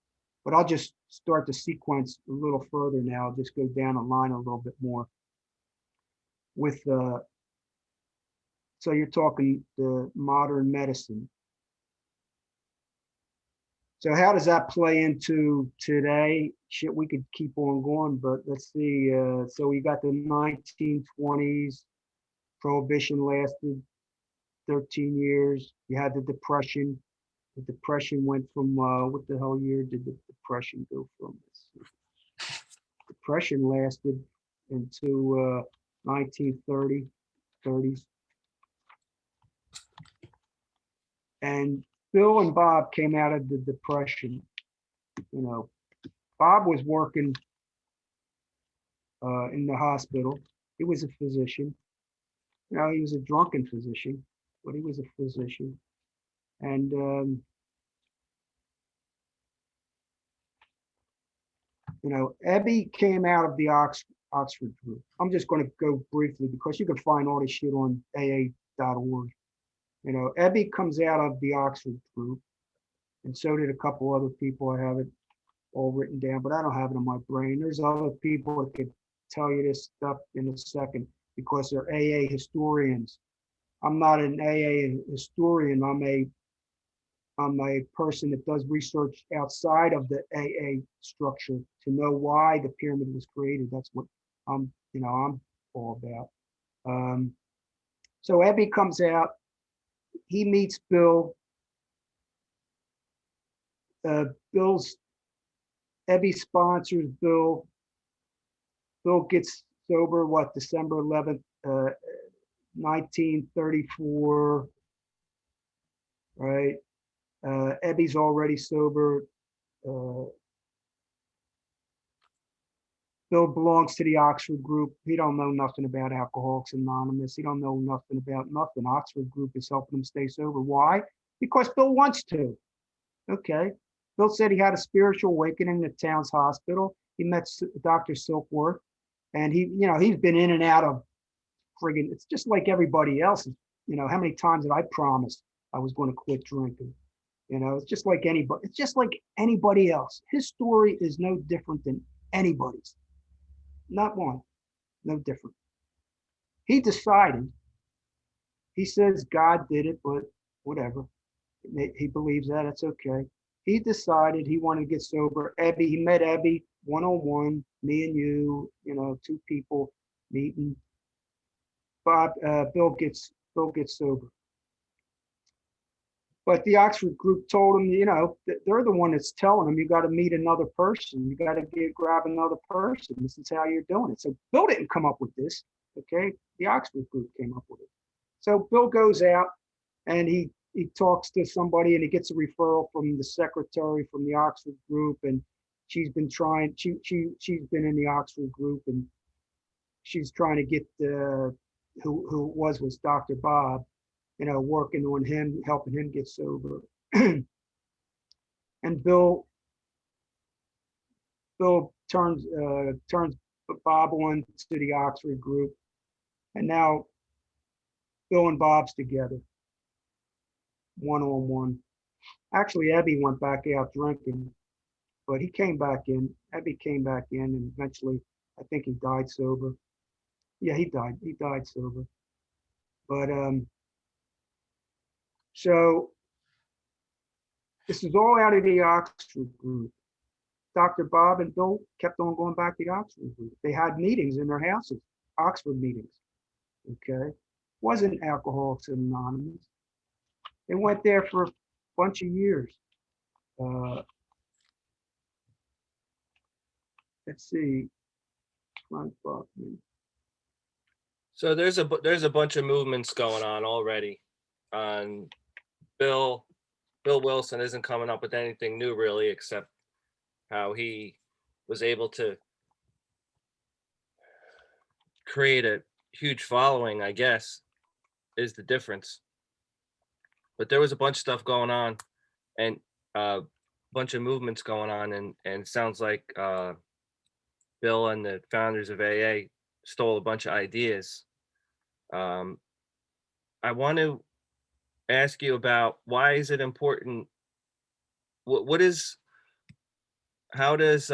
But I'll just start the sequence a little further now. I'll just go down the line a little bit more with so you're talking the modern medicine. So how does that play into today? Shit, we could keep on going, but let's see. So we got the 1920s, prohibition lasted 13 years. You had the Depression. The Depression went from, what the hell year did the Depression go from? Depression lasted into 1930s. And Bill and Bob came out of the Depression. Bob was working in the hospital. He was a physician. He was a drunken physician, but he was a physician. And Ebby came out of the Oxford group. I'm just going to go briefly because you can find all this shit on AA.org. Ebby comes out of the Oxford group, and so did a couple other people. I have it all written down, but I don't have it in my brain. There's other people that could tell you this stuff in a second because they're AA historians. I'm not an AA historian. I'm a person that does research outside of the AA structure to know why the pyramid was created. That's what I'm all about. So Ebby comes out. He meets Bill. Ebby sponsors Bill. Bill gets sober, December 11th, 1934, right? Ebby's already sober. Bill belongs to the Oxford group. He don't know nothing about Alcoholics Anonymous. He don't know nothing about nothing. Oxford group is helping him stay sober. Why? Because Bill wants to. Okay. Bill said he had a spiritual awakening at Towns Hospital. He met Dr. Silkworth, and he's been in and out of friggin'. It's just like everybody else. How many times did I promise I was going to quit drinking? It's just like anybody. It's just like anybody else. His story is no different than anybody's. Not one, no different. He decided. He says God did it, but whatever. He believes that. It's okay. He decided he wanted to get sober. He met Ebby one-on-one, me and you, two people meeting. Bill gets sober. But the Oxford group told him, they're the one that's telling him you got to meet another person. You got to grab another person. This is how you're doing it. So Bill didn't come up with this. Okay. The Oxford group came up with it. So Bill goes out and he talks to somebody and he gets a referral from the secretary from the Oxford group. And she's been trying, she's been in the Oxford group and she's trying to get who was Dr. Bob, working on him, helping him get sober. And Bill turns Bob on to the Oxford group, and now Bill and Bob's together, one-on-one. Actually, Ebby went back out drinking, but he came back in. Ebby came back in, and eventually, I think he died sober. Yeah, he died. He died sober. But so this is all out of the Oxford group. Dr. Bob and Bill kept on going back to the Oxford group. They had meetings in their houses, Oxford meetings. Okay. Wasn't Alcoholics Anonymous. They went there for a bunch of years. Let's see. So there's a bunch of movements going on already. Bill Wilson isn't coming up with anything new really, except how he was able to create a huge following, I guess, is the difference. But there was a bunch of stuff going on and a bunch of movements going on, and it sounds like Bill and the founders of AA stole a bunch of ideas. I want to ask you about why is it important? How does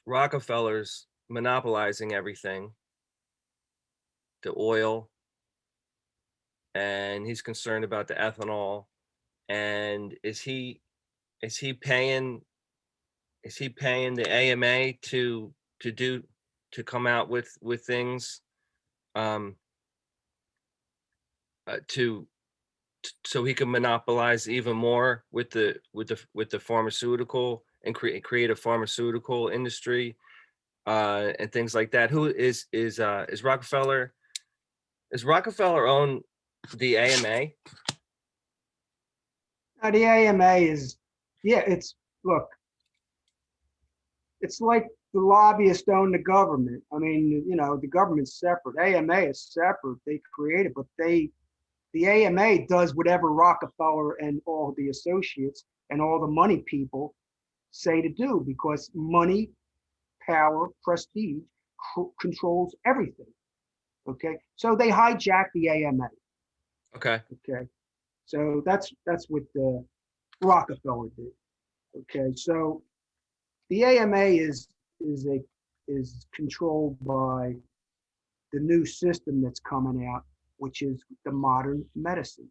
Rockefeller's monopolizing everything, the oil, and he's concerned about the ethanol, and is he paying the AMA to come out with things so he can monopolize even more with the pharmaceutical and create a pharmaceutical industry and things like that? Who is Rockefeller? Is Rockefeller own the AMA? The AMA is, yeah, look, it's like the lobbyists own the government. I mean, the government's separate. AMA is separate. They create it, but the AMA does whatever Rockefeller and all the associates and all the money people say to do, because money, power, prestige controls everything. Okay, so they hijack the AMA. Okay. So that's what the Rockefeller did. Okay, so the AMA is controlled by the new system that's coming out, which is the modern medicine.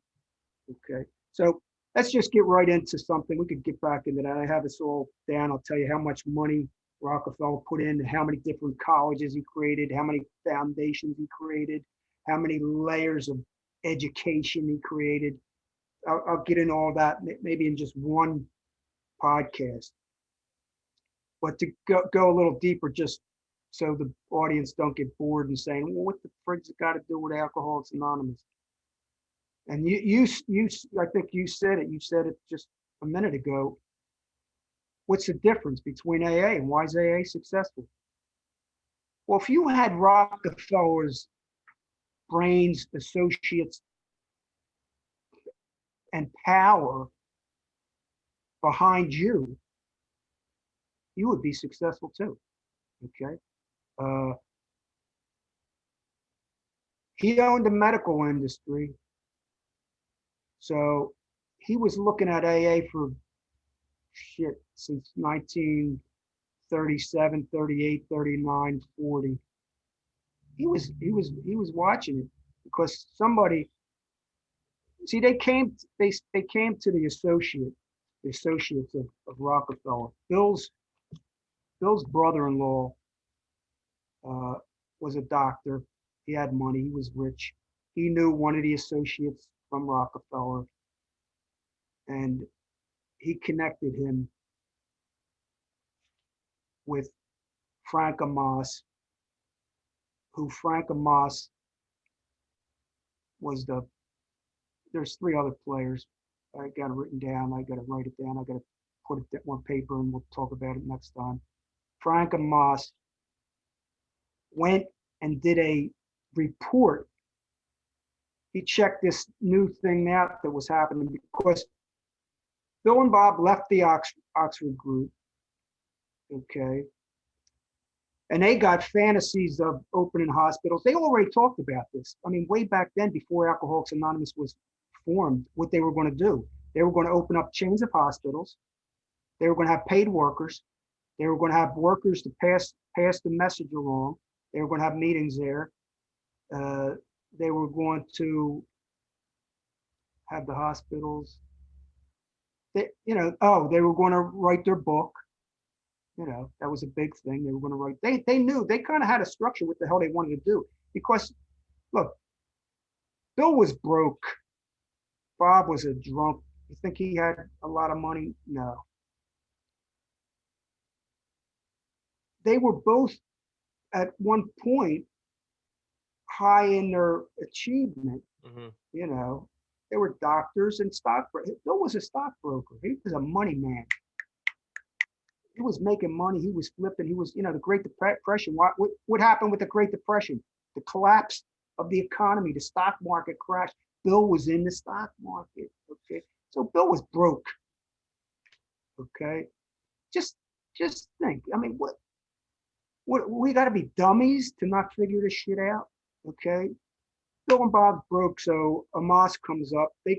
Okay, so let's just get right into something. We could get back into that. I have this all down. I'll tell you how much money Rockefeller put in, how many different colleges he created, how many foundations he created, how many layers of education he created. I'll get into all that maybe in just one podcast. But to go a little deeper, just so the audience don't get bored and saying, well, what the frig's it got to do with Alcoholics Anonymous? And you I think you said it. You said it just a minute ago. What's the difference between AA and why is AA successful? Well, if you had Rockefeller's brains, associates, and power behind you, you would be successful too. Okay. Uh, he owned the medical industry. So he was looking at AA for shit since 1937, 38, 39, 40. He was watching it because somebody, see, they came to the associates of Rockefeller. Bill's brother-in-law uh, was a doctor. He had money. He was rich. He knew one of the associates from Rockefeller, and he connected him with Frank Amos, who Frank Amos was the. There's three other players. I got it written down. I got to write it down. I got to put it on paper, and we'll talk about it next time. Frank Amos went and did a report. He checked this new thing out that was happening because Bill and Bob left the Oxford group, okay, and they got fantasies of opening hospitals. They already talked about this. I mean, way back then, before Alcoholics Anonymous was formed, what they were going to do. They were going to open up chains of hospitals. They were going to have paid workers. They were going to have workers to pass the message along. They were going to have meetings there. They were going to have the hospitals. They were going to write their book. That was a big thing. They were going to write. They knew, they kind of had a structure what the hell they wanted to do. Because, look, Bill was broke. Bob was a drunk. You think he had a lot of money? No. They were both at one point high in their achievement. Mm-hmm. They were doctors and stockbrokers. Bill was a stockbroker. He was a money man. He was making money. He was flipping. He was, the Great Depression. What happened with the Great Depression? The collapse of the economy, the stock market crashed. Bill was in the stock market. Okay. So Bill was broke. Okay. Just think. I mean, what we got to be dummies to not figure this shit out. Okay. Bill and Bob broke. So Amos comes up. They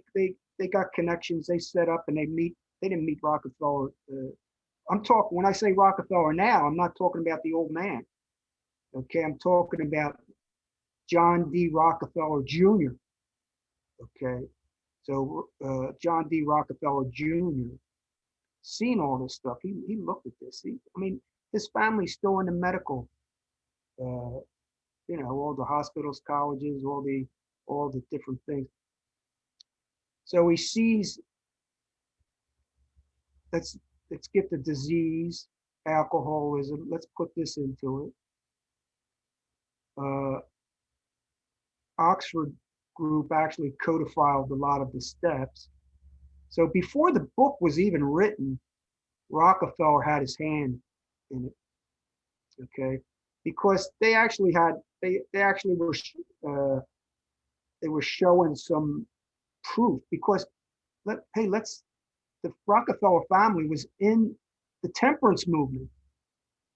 got connections. They set up and they meet. They didn't meet Rockefeller. I'm talking, when I say Rockefeller now, I'm not talking about the old man. Okay, I'm talking about John D. Rockefeller Jr. Okay, so John D. Rockefeller Jr. seen all this stuff. He looked at this. His family's still in the medical, all the hospitals, colleges, all the different things. So he sees, let's get the disease, alcoholism. Let's put this into it. Oxford group actually codified a lot of the steps. So before the book was even written, Rockefeller had his hand in it. Okay, because they actually were showing some proof. Because the Rockefeller family was in the temperance movement.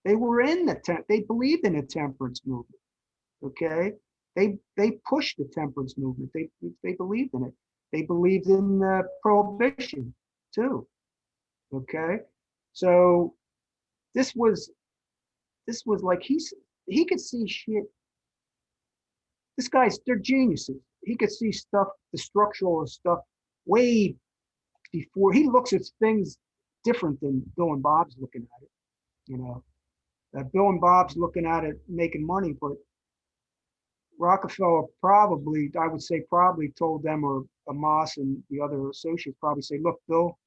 They were in they believed in the temperance movement. Okay, they pushed the temperance movement. They believed in it. They believed in prohibition too. Okay, so this was like he could see shit. They're geniuses. He could see stuff, the structural stuff, way before. He looks at things different than Bill and Bob's looking at it. Bill and Bob's looking at it making money, but Rockefeller probably told them, or Amos and the other associates probably say, look, Bill,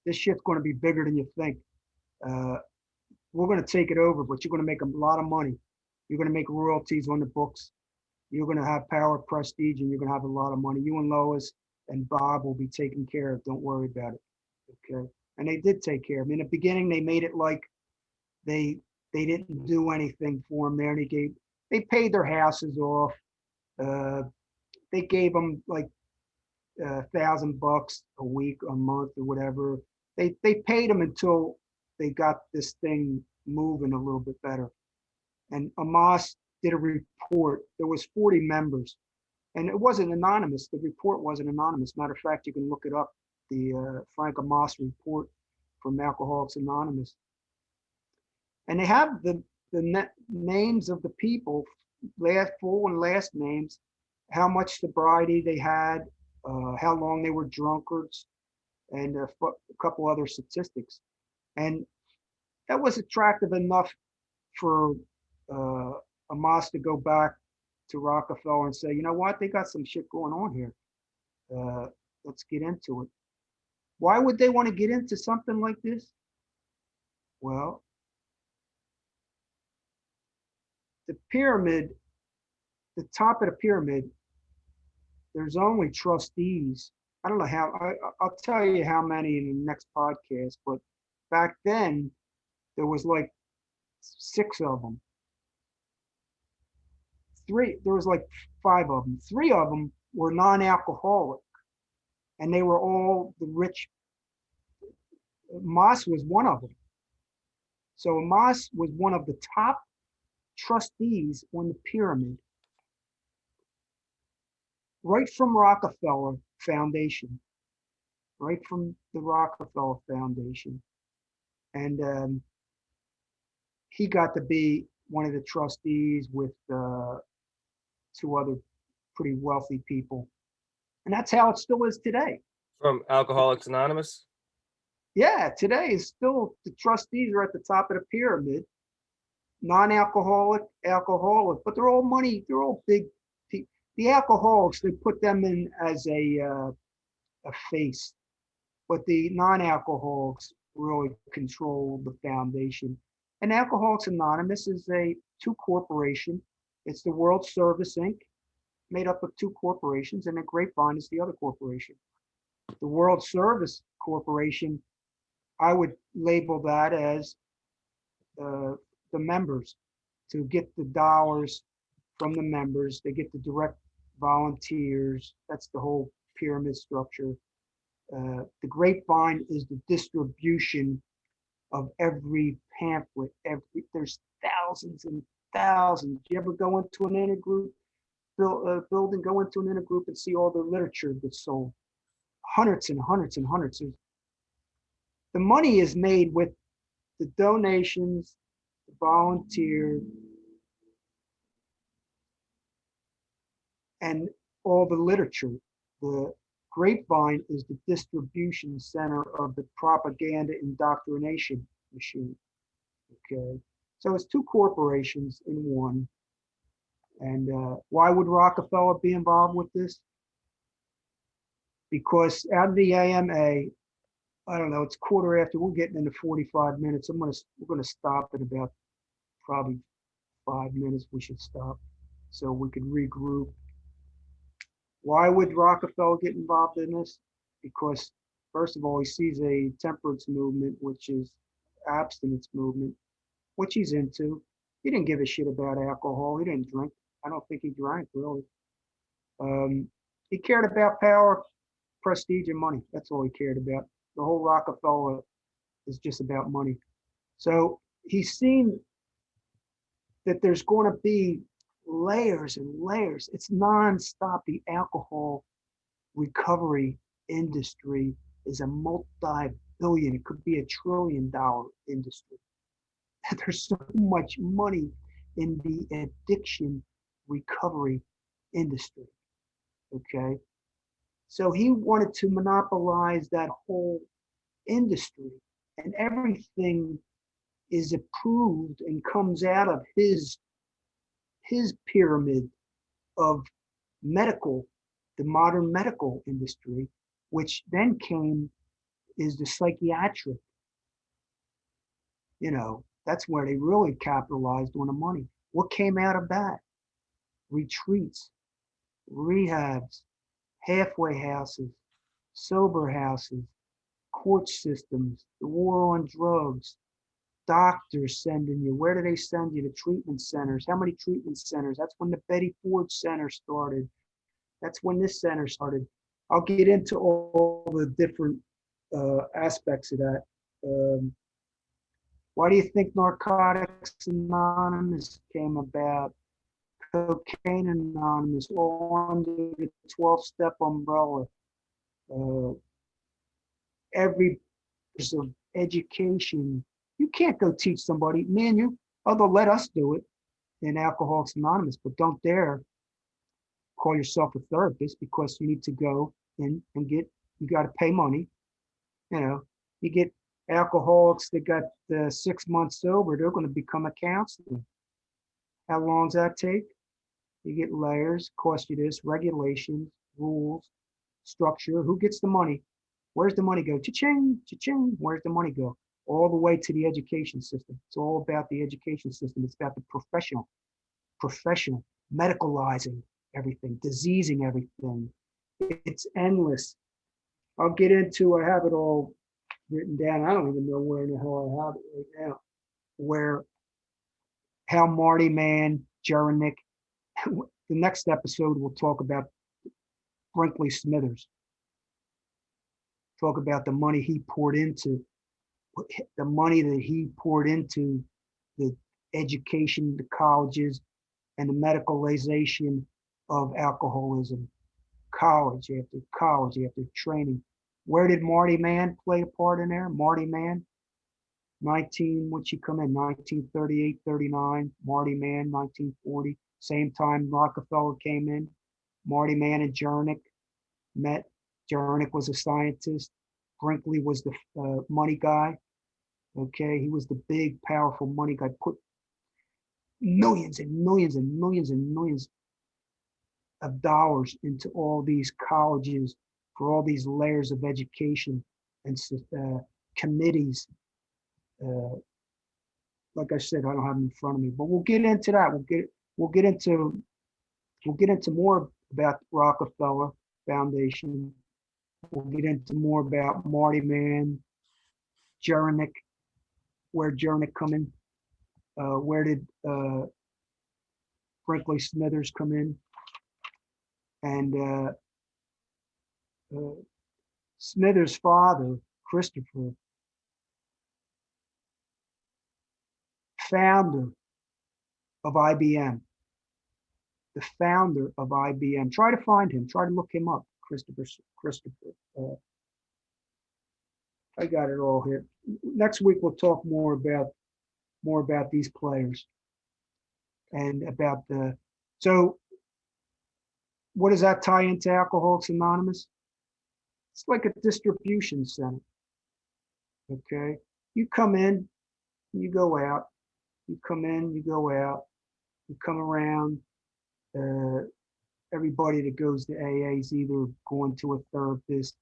this shit's going to be bigger than you think. We're going to take it over, but you're going to make a lot of money. You're going to make royalties on the books. You're going to have power, prestige, and you're going to have a lot of money. You and Lois and Bob will be taken care of. Don't worry about it. Okay. And they did take care of him. In the beginning, they made it like they They didn't do anything for them there. They paid their houses off. Uh, they gave them like $1,000 a week, a month, or whatever. They paid them until they got this thing moving a little bit better. And Amos did a report. There was 40 members, and it wasn't anonymous. The report wasn't anonymous. Matter of fact, you can look it up. The Frank Amos report from Alcoholics Anonymous, and they have the names of the people, last full and last names, how much sobriety they had, how long they were drunkards, and a couple other statistics. And that was attractive enough for uh, Amos to go back to Rockefeller and say, you know what, they got some shit going on here. Let's get into it. Why would they want to get into something like this? Well, the pyramid, the top of the pyramid, there's only trustees. I don't know how, I'll tell you how many in the next podcast, but back then there was like 6 of them. There was like 5 of them. 3 of them were non-alcoholic, and they were all the rich. Moss was one of them. So Moss was one of the top trustees on the pyramid, right from Rockefeller Foundation, right from the Rockefeller Foundation. And he got to be one of the trustees with 2 other pretty wealthy people. And that's how it still is today. From Alcoholics Anonymous? Yeah, today is still, the trustees are at the top of the pyramid, non-alcoholic, alcoholic, but they're all money, they're all big. The alcoholics, they put them in as a face, but the non-alcoholics really control the foundation. And Alcoholics Anonymous is a 2 corporation. It's the World Service Inc., made up of 2 corporations, and the Grapevine is the other corporation. The World Service Corporation, I would label that as the members, to get the dollars from the members. They get the direct volunteers. That's the whole pyramid structure. The Grapevine is the distribution of every pamphlet. There's thousands and thousands. You ever go into an intergroup building, go into an intergroup and see all the literature that's sold? Hundreds and hundreds and hundreds. The money is made with the donations, the volunteer, and all the literature. The Grapevine is the distribution center of the propaganda indoctrination machine. Okay, so it's 2 corporations in one. And why would Rockefeller be involved with this? Because out of the AMA, I don't know, it's 1/4 after, we're getting into 45 minutes. We're gonna stop at about probably 5 minutes. We should stop so we can regroup. Why would Rockefeller get involved in this? Because first of all, he sees a temperance movement, which is abstinence movement, which he's into. He didn't give a shit about alcohol. He didn't drink. I don't think he drank, really. He cared about power, prestige, and money. That's all he cared about. The whole Rockefeller is just about money. So he's seen that there's going to be layers and layers. It's nonstop. The alcohol recovery industry is a multi-billion, it could be $1 trillion industry. There's so much money in the addiction recovery industry. Okay. So he wanted to monopolize that whole industry, and everything is approved and comes out of his pyramid of medical, the modern medical industry, which then is the psychiatric. That's where they really capitalized on the money. What came out of that? Retreats, rehabs, halfway houses, sober houses, court systems, the war on drugs, doctors sending you? Where do they send you? The treatment centers. How many treatment centers? That's when the Betty Ford Center started. That's when this center started. I'll get into all the different aspects of that. Um, why do you think Narcotics Anonymous came about? Cocaine Anonymous, all under the 12-step umbrella. Uh, every piece of education. You can't go teach somebody, man, although let us do it in Alcoholics Anonymous, but don't dare call yourself a therapist because you need to go in and you got to pay money. You know, you get alcoholics that got 6 months sober, they're going to become a counselor. How long does that take? You get layers, cost you this, regulations, rules, structure. Who gets the money? Where's the money go? Cha-ching, cha-ching. Where's the money go? All the way to the education system. It's all about the education system. It's about the professional, medicalizing everything, diseasing everything. It's endless. I'll get into, I have it all written down. I don't even know where in the hell I have it right now. How Marty Mann, Jerenick, the next episode we'll talk about Brinkley Smithers. Talk about the money he poured into, the money that he poured into the education, the colleges, and the medicalization of alcoholism. College after training. Where did Marty Mann play a part in there? Marty Mann, what'd she come in? 1938, 39. Marty Mann, 1940. Same time Rockefeller came in. Marty Mann and Jernick met. Jernick was a scientist. Brinkley was the money guy. Okay, he was the big, powerful money guy. Put millions and millions and millions and millions of dollars into all these colleges for all these layers of education and committees. Like I said, I don't have them in front of me, but we'll get into that. We'll get into more about Rockefeller Foundation. We'll get into more about Marty Mann, Jernick, where Jernick come in. Where did Brinkley Smithers come in? And Smithers' father, Christopher, founder of IBM, the founder of IBM. Try to find him. Try to look him up, Christopher. I got it all here. Next week we'll talk more about these players and about the. So, what does that tie into Alcoholics Anonymous? It's like a distribution center. Okay, you come in, you go out. You come in, you go out. You come around. Everybody that goes to AA is either going to a therapist,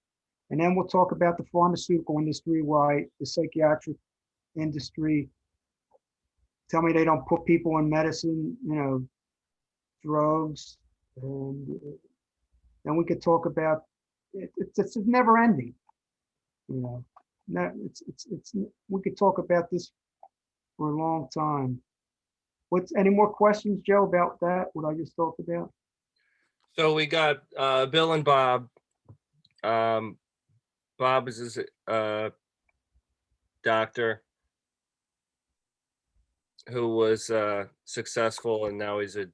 and then we'll talk about the pharmaceutical industry, why the psychiatric industry. Tell me they don't put people in medicine, drugs, and then we could talk about it. It's never ending, we could talk about this for a long time. Any more questions, Joe, about that, what I just talked about? So we got Bill and Bob. Bob is his doctor who was successful, and now it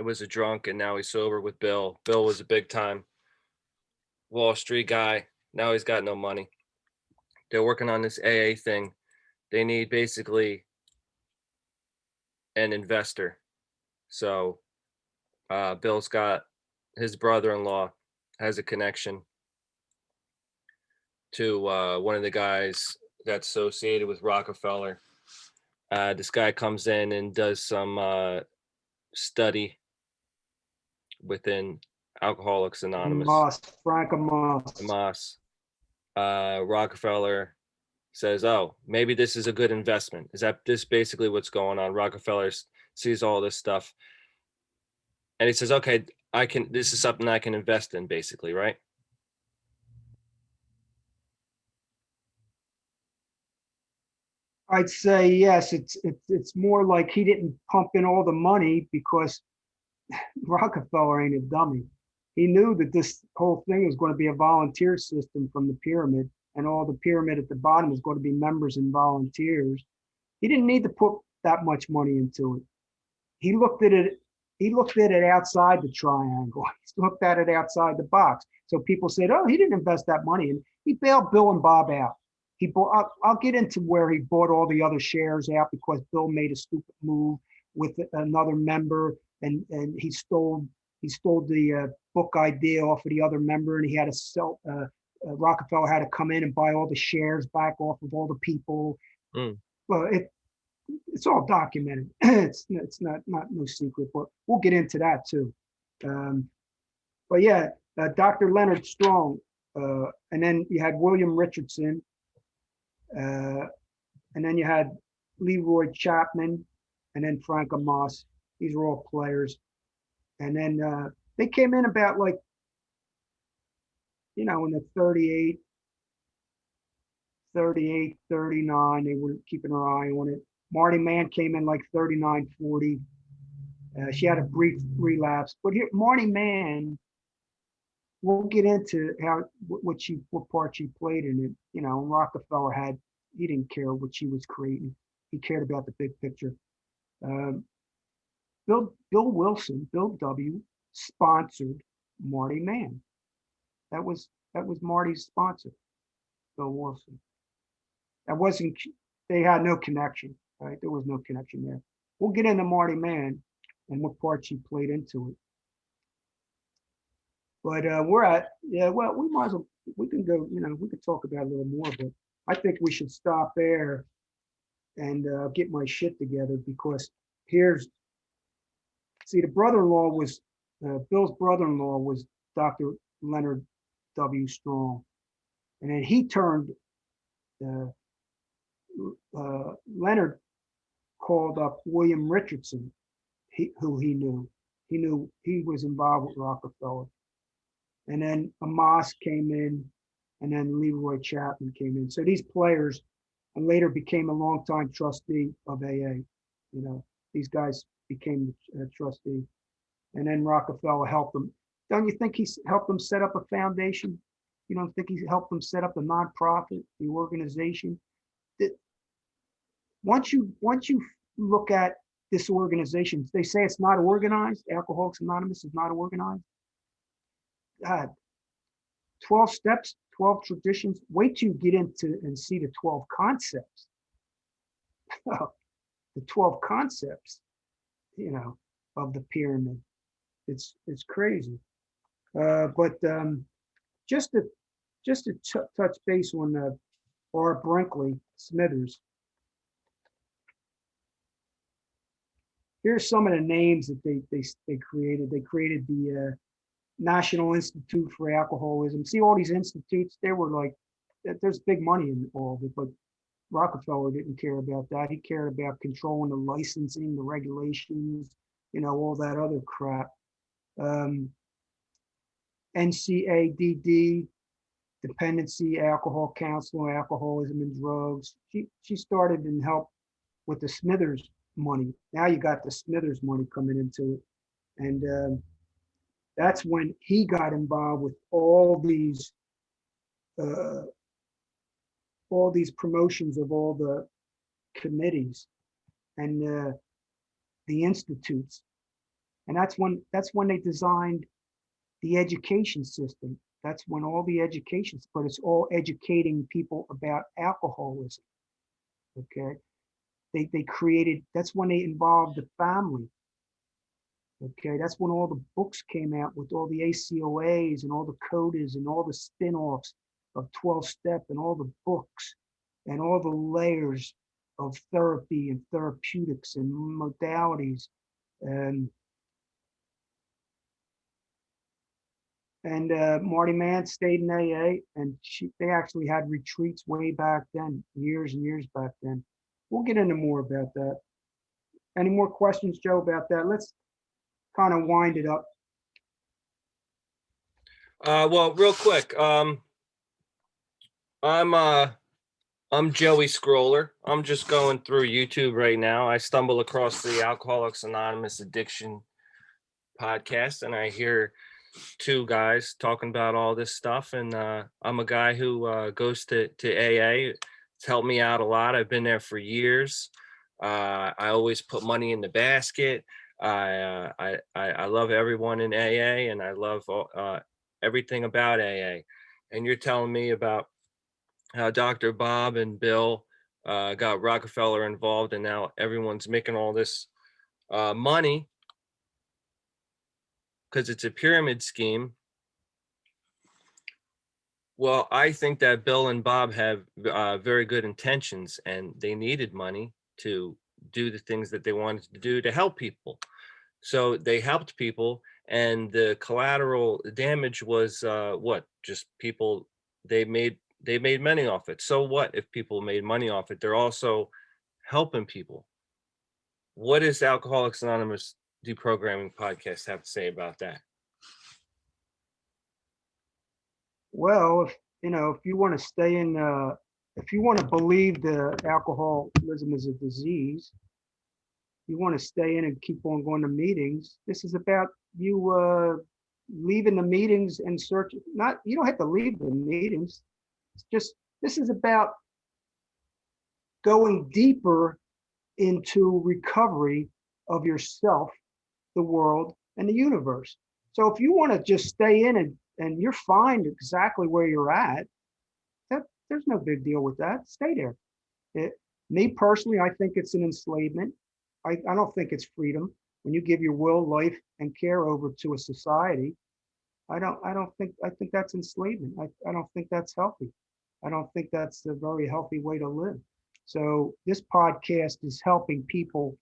was a drunk, and now he's sober with Bill. Bill was a big time Wall Street guy. Now he's got no money. They're working on this AA thing. They need basically an investor. So Bill's got his brother-in-law has a connection to one of the guys that's associated with Rockefeller. This guy comes in and does some study within Alcoholics Anonymous. Frank Moss. Moss. Rockefeller says, "Oh, maybe this is a good investment." Is that this basically what's going on? Rockefeller sees all this stuff, and he says, "Okay, I can. This is something I can invest in, basically, right?" I'd say yes. It's more like he didn't pump in all the money because Rockefeller ain't a dummy. He knew that this whole thing was going to be a volunteer system from the pyramid, and all the pyramid at the bottom was going to be members and volunteers. He didn't need to put that much money into it. He looked at it. He looked at it outside the triangle. He looked at it outside the box. So people said, "Oh, he didn't invest that money," and he bailed Bill and Bob out. He bought. I'll get into where he bought all the other shares out because Bill made a stupid move with another member, and he stole the book idea off of the other member, and he had to sell. Rockefeller had to come in and buy all the shares back off of all the people. Mm. Well, it's all documented. It's not no secret, but we'll get into that too. Um, but yeah, Dr. Leonard Strong, and then you had William Richardson, uh, and then you had Leroy Chapman, and then Frank Amos. These are all players, and then they came in about like in the 38, 39. They were keeping their eye on it. Marty Mann came in like 39, 40. She had a brief relapse, but here Marty Mann, we'll get into what part she played in it. Rockefeller he didn't care what she was creating. He cared about the big picture. Um, Bill Wilson, Bill W. sponsored Marty Mann. That was Marty's sponsor, Bill Wilson. That wasn't. They had no connection. Right? There was no connection there. We'll get into Marty Mann and what part she played into it. But well, we might as well, we can go, we could talk about it a little more, but I think we should stop there and get my shit together because the brother-in-law was, Bill's brother-in-law was Dr. Leonard W. Strong. And then he turned, Leonard called up William Richardson, who he knew. He knew he was involved with Rockefeller. And then Amos came in, and then Leroy Chapman came in. So these players, and later became a longtime trustee of AA. These guys became a trustee. And then Rockefeller helped them. Don't you think he helped them set up a foundation? You don't think he helped them set up a nonprofit, the organization? That once you look at this organization, they say it's not organized. Alcoholics Anonymous is not organized. God, 12 steps, 12 traditions. Wait till you get into and see the 12 concepts. The 12 concepts, of the pyramid. It's crazy. But just to touch base on R. Brinkley Smithers. Here's some of the names that they created. They created the National Institute for Alcoholism. See all these institutes, they were like, there's big money in all of it, but Rockefeller didn't care about that. He cared about controlling the licensing, the regulations, all that other crap. NCADD, Dependency, Alcohol Counseling, Alcoholism and Drugs. She started and helped with the Smithers money. Now you got the Smithers money coming into it. And that's when he got involved with all these promotions of all the committees and the institutes. And that's when they designed the education system. That's when all the education, but it's all educating people about alcoholism. Okay. They created, that's when they involved the family. Okay, that's when all the books came out with all the ACOAs and all the CODAs and all the spin-offs of 12-step and all the books and all the layers of therapy and therapeutics and modalities. And Marty Mann stayed in AA, and they actually had retreats way back then, years and years back then. We'll get into more about that. Any more questions, Joe, about that? Let's kind of wind it up. Well, real quick, I'm I'm Joey Scroller. I'm just going through YouTube right now. I stumble across the Alcoholics Anonymous Addiction podcast, and I hear two guys talking about all this stuff. And I'm a guy who goes to AA. It's helped me out a lot. I've been there for years. I always put money in the basket. I love everyone in AA, and I love everything about AA. And you're telling me about how Dr. Bob and Bill got Rockefeller involved, and now everyone's making all this money because it's a pyramid scheme. Well, I think that Bill and Bob have very good intentions, and they needed money to do the things that they wanted to do to help people. So they helped people, and the collateral damage was what? Just people. They made money off it. So what if people made money off it? They're also helping people. What does Alcoholics Anonymous Deprogramming podcast have to say about that? Well, if you want to stay in, if you want to believe the alcoholism is a disease, you want to stay in and keep on going to meetings. This is about you leaving the meetings and searching. Not you don't have to leave the meetings. It's just this is about going deeper into recovery of yourself, the world, and the universe. So if you want to just stay in and you're fine exactly where you're at, there's no big deal with that. Stay there. Me personally, I think it's an enslavement. I don't think it's freedom. When you give your will, life, and care over to a society, I think that's enslavement. I don't think that's healthy. I don't think that's a very healthy way to live. So this podcast is helping people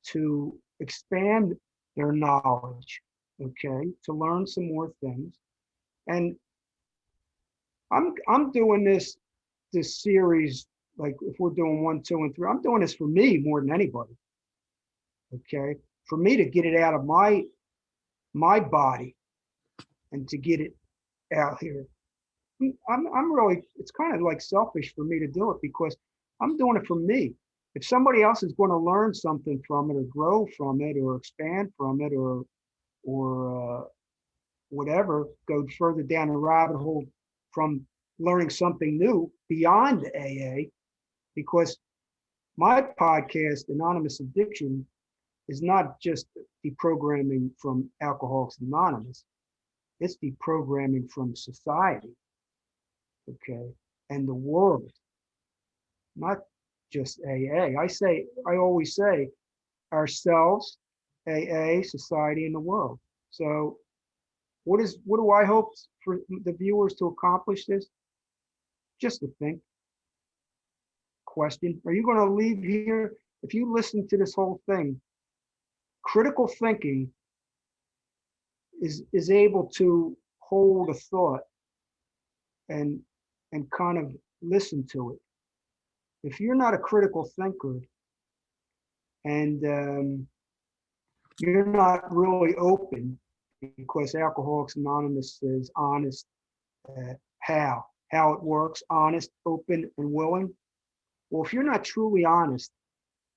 to expand their knowledge, okay, to learn some more things. And I'm doing this series, like if we're doing 1, 2, and 3, I'm doing this for me more than anybody. Okay. For me to get it out of my body and to get it out here. I'm really, it's kind of like selfish for me to do it because I'm doing it for me. If somebody else is going to learn something from it or grow from it or expand from it or whatever, go further down the rabbit hole from learning something new beyond AA, because my podcast, Anonymous Addiction, is not just deprogramming from Alcoholics Anonymous. It's deprogramming from society, okay, and the world, not just AA. I always say ourselves, AA, society, and the world. So what do I hope for the viewers to accomplish this? Just to think. Question. Are you going to leave here? If you listen to this whole thing, critical thinking is able to hold a thought and kind of listen to it. If you're not a critical thinker and you're not really open, because Alcoholics Anonymous is honest, how it works, honest, open, and willing. Well, if you're not truly honest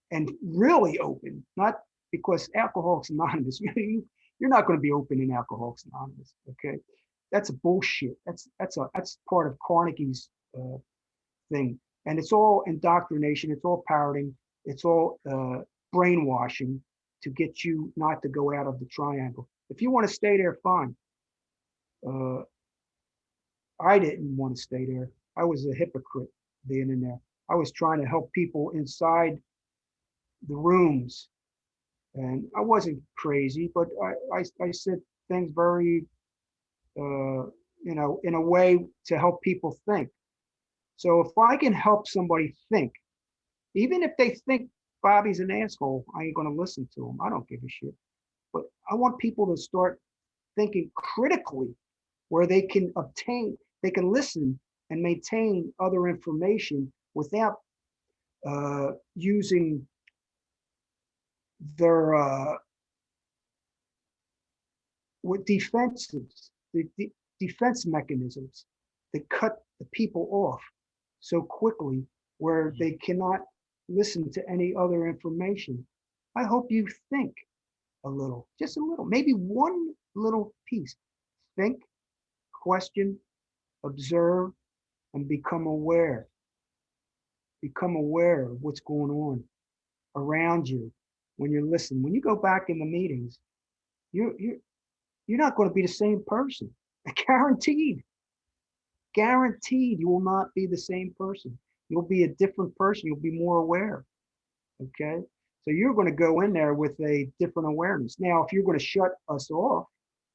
and really open, not because Alcoholics Anonymous, you're not going to be open in Alcoholics Anonymous. Okay, that's a bullshit. That's part of Carnegie's thing, and it's all indoctrination. It's all parroting. It's all brainwashing to get you not to go out of the triangle. If you want to stay there, fine. I didn't want to stay there. I was a hypocrite being in there. I was trying to help people inside the rooms, and I wasn't crazy, but I said things very, in a way to help people think. So if I can help somebody think, even if they think Bobby's an asshole, I ain't going to listen to him. I don't give a shit. But I want people to start thinking critically, where they can listen and maintain other information without using their defense mechanisms that cut the people off so quickly where they cannot listen to any other information. I hope you think a little, just a little, maybe one little piece. Think, question, observe, and become aware. Become aware of what's going on around you when you're listening. When you go back in the meetings, you're you're not going to be the same person. Guaranteed. Guaranteed you will not be the same person. You'll be a different person. You'll be more aware. Okay. So you're going to go in there with a different awareness. Now, if you're going to shut us off,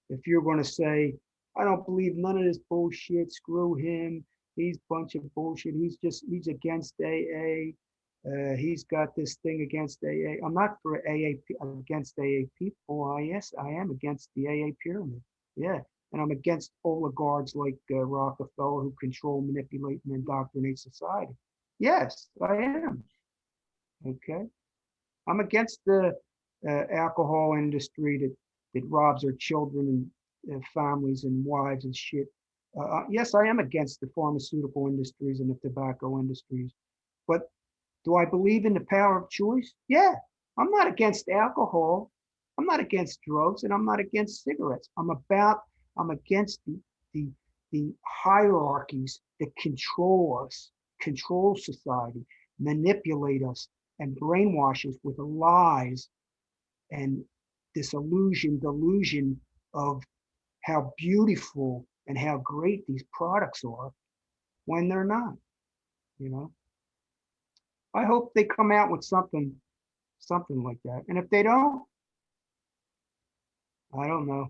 if you're going to say, I don't believe none of this bullshit, screw him, he's a bunch of bullshit, he's against AA, he's got this thing against AA. I'm not for AA, against AA people. Yes, I am against the AA pyramid. Yeah. And I'm against oligarchs like Rockefeller who control, manipulate, and indoctrinate society. Yes, I am. Okay. I'm against the alcohol industry that robs our children and families and wives and shit. Yes, I am against the pharmaceutical industries and the tobacco industries. But do I believe in the power of choice? Yeah. I'm not against alcohol. I'm not against drugs, and I'm not against cigarettes. I'm against the hierarchies that control us, control society, manipulate us, and brainwash us with lies and this delusion of how beautiful and how great these products are when they're not, you know. I hope they come out with something like that. And if they don't, I don't know.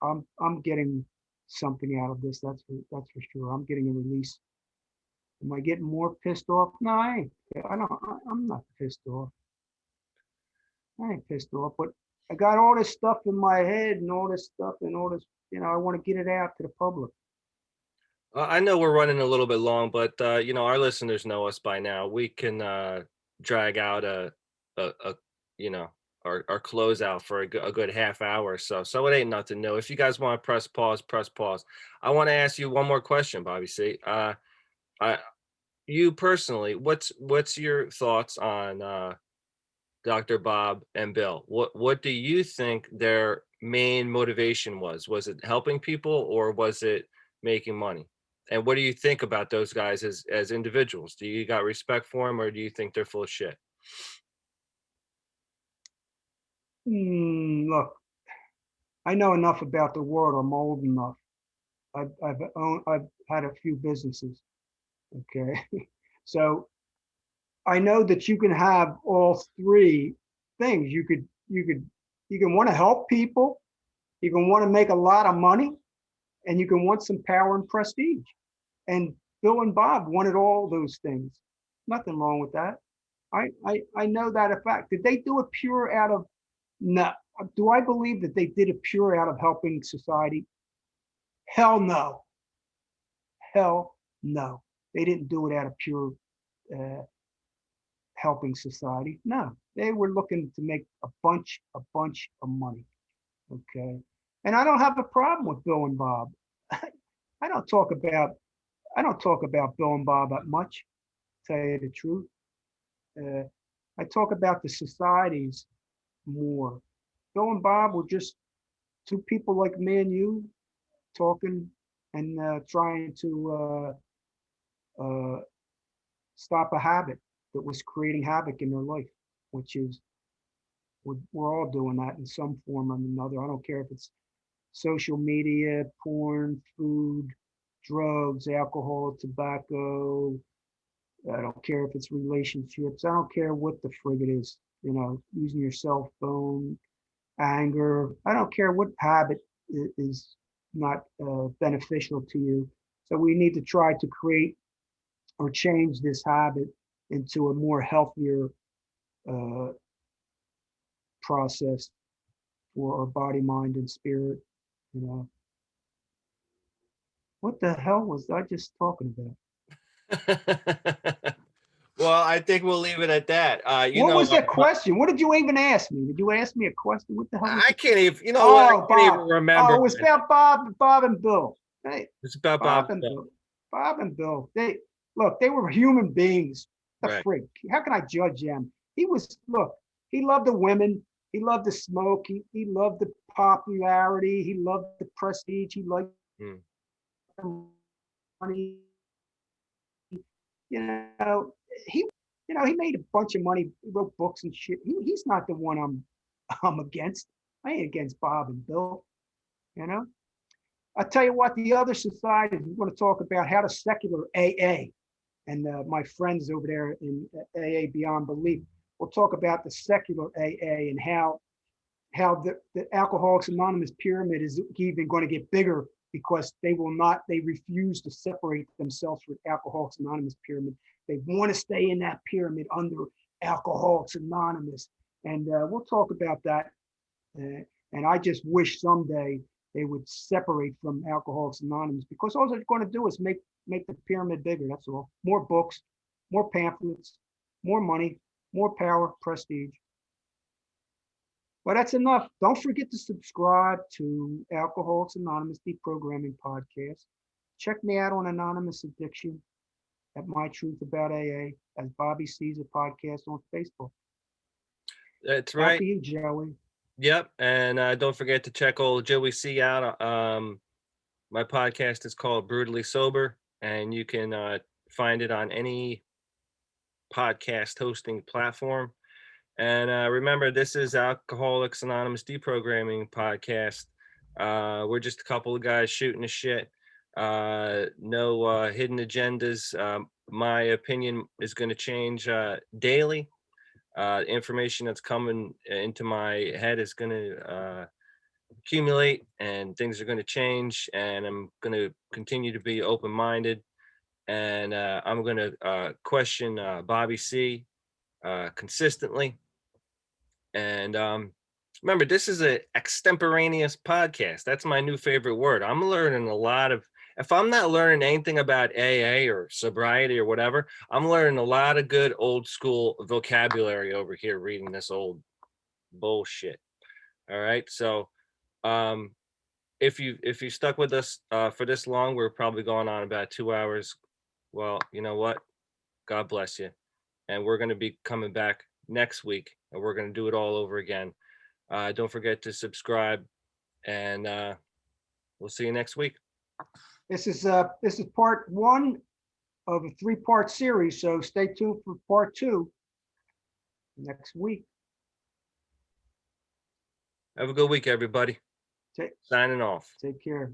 I'm getting something out of this. That's for sure. I'm getting a release. Am I getting more pissed off? No, I ain't. I'm not pissed off. I ain't pissed off, but I got all this stuff in my head and all this stuff and all this, I want to get it out to the public. I know we're running a little bit long, but our listeners know us by now. We can drag out a our closeout for a good half hour or so. So it ain't nothing new. If you guys want to press pause, press pause. I want to ask you one more question, Bobby C. You personally, what's your thoughts on Dr. Bob and Bill? What do you think their main motivation was? Was it helping people or was it making money? And what do you think about those guys as individuals? Do you got respect for them or do you think they're full of shit? Look, I know enough about the world. I'm old enough. I've had a few businesses. Okay. So I know that you can have all three things. You can want to help people, you can want to make a lot of money, and you can want some power and prestige. And Bill and Bob wanted all those things. Nothing wrong with that. I know that a fact. Did they do it pure out of no? Do I believe that they did it pure out of helping society? Hell no. Hell no. They didn't do it out of pure helping society. No, they were looking to make a bunch of money. Okay. And I don't have a problem with Bill and Bob. I don't talk about Bill and Bob that much, to tell you the truth. I talk about the societies more. Bill and Bob were just two people like me and you talking and trying to stop a habit that was creating havoc in their life, which is we're all doing that in some form or another. I don't care if it's social media, porn, food, drugs, alcohol, tobacco. I don't care if it's relationships. I don't care what the frig it is, using your cell phone, anger. I don't care what habit is not beneficial to you. So we need to try to create or change this habit into a more healthier process for our body, mind, and spirit. What the hell was I just talking about? Well, I think we'll leave it at that. What was the question? What did you even ask me? Did you ask me a question? What the hell? I can't even. I can't even remember. Oh, it was about Bob and Bill. Hey, it's about Bob and Bill. Bob and Bill. Look, they were human beings. The Right. freak. How can I judge them? He was, look, he loved the women. He loved the smoke. He loved the popularity. He loved the prestige. He liked Mm. the money. You know, he, he made a bunch of money. He wrote books and shit. He's not the one I'm against. I ain't against Bob and Bill. You know, I'll tell you what. The other societies we're going to talk about how the secular AA and my friends over there in AA Beyond Belief. We'll talk about the secular AA and how the Alcoholics Anonymous pyramid is even going to get bigger because they refuse to separate themselves from Alcoholics Anonymous pyramid. They want to stay in that pyramid under Alcoholics Anonymous. And we'll talk about that. And I just wish someday they would separate from Alcoholics Anonymous because all they're going to do is make the pyramid bigger. That's all. More books, more pamphlets, more money, more power, prestige. Well, that's enough. Don't forget to subscribe to Alcoholics Anonymous Deprogramming Podcast. Check me out on Anonymous Addiction at My Truth About AA as Bobby sees a podcast on Facebook. That's Back right. to you, Joey. Yep. And don't forget to check old Joey C out. My podcast is called Brutally Sober, and you can find it on any podcast hosting platform. And remember, this is Alcoholics Anonymous Deprogramming Podcast. We're just a couple of guys shooting the shit. No hidden agendas. My opinion is going to change daily. Information that's coming into my head is going to accumulate, and things are going to change. And I'm going to continue to be open-minded. And I'm going to question Bobby C consistently. And remember, this is a extemporaneous podcast. That's my new favorite word. I'm learning a lot of, if I'm not learning anything about AA or sobriety or whatever, I'm learning a lot of good old school vocabulary over here reading this old bullshit. All right. So if you stuck with us for this long, we're probably going on about 2 hours. Well, you know what? God bless you. And we're going to be coming back next week, and we're going to do it all over again. Don't forget to subscribe, and we'll see you next week. This is part one of a 3-part series. So stay tuned for part 2 next week. Have a good week, everybody. Signing off. Take care.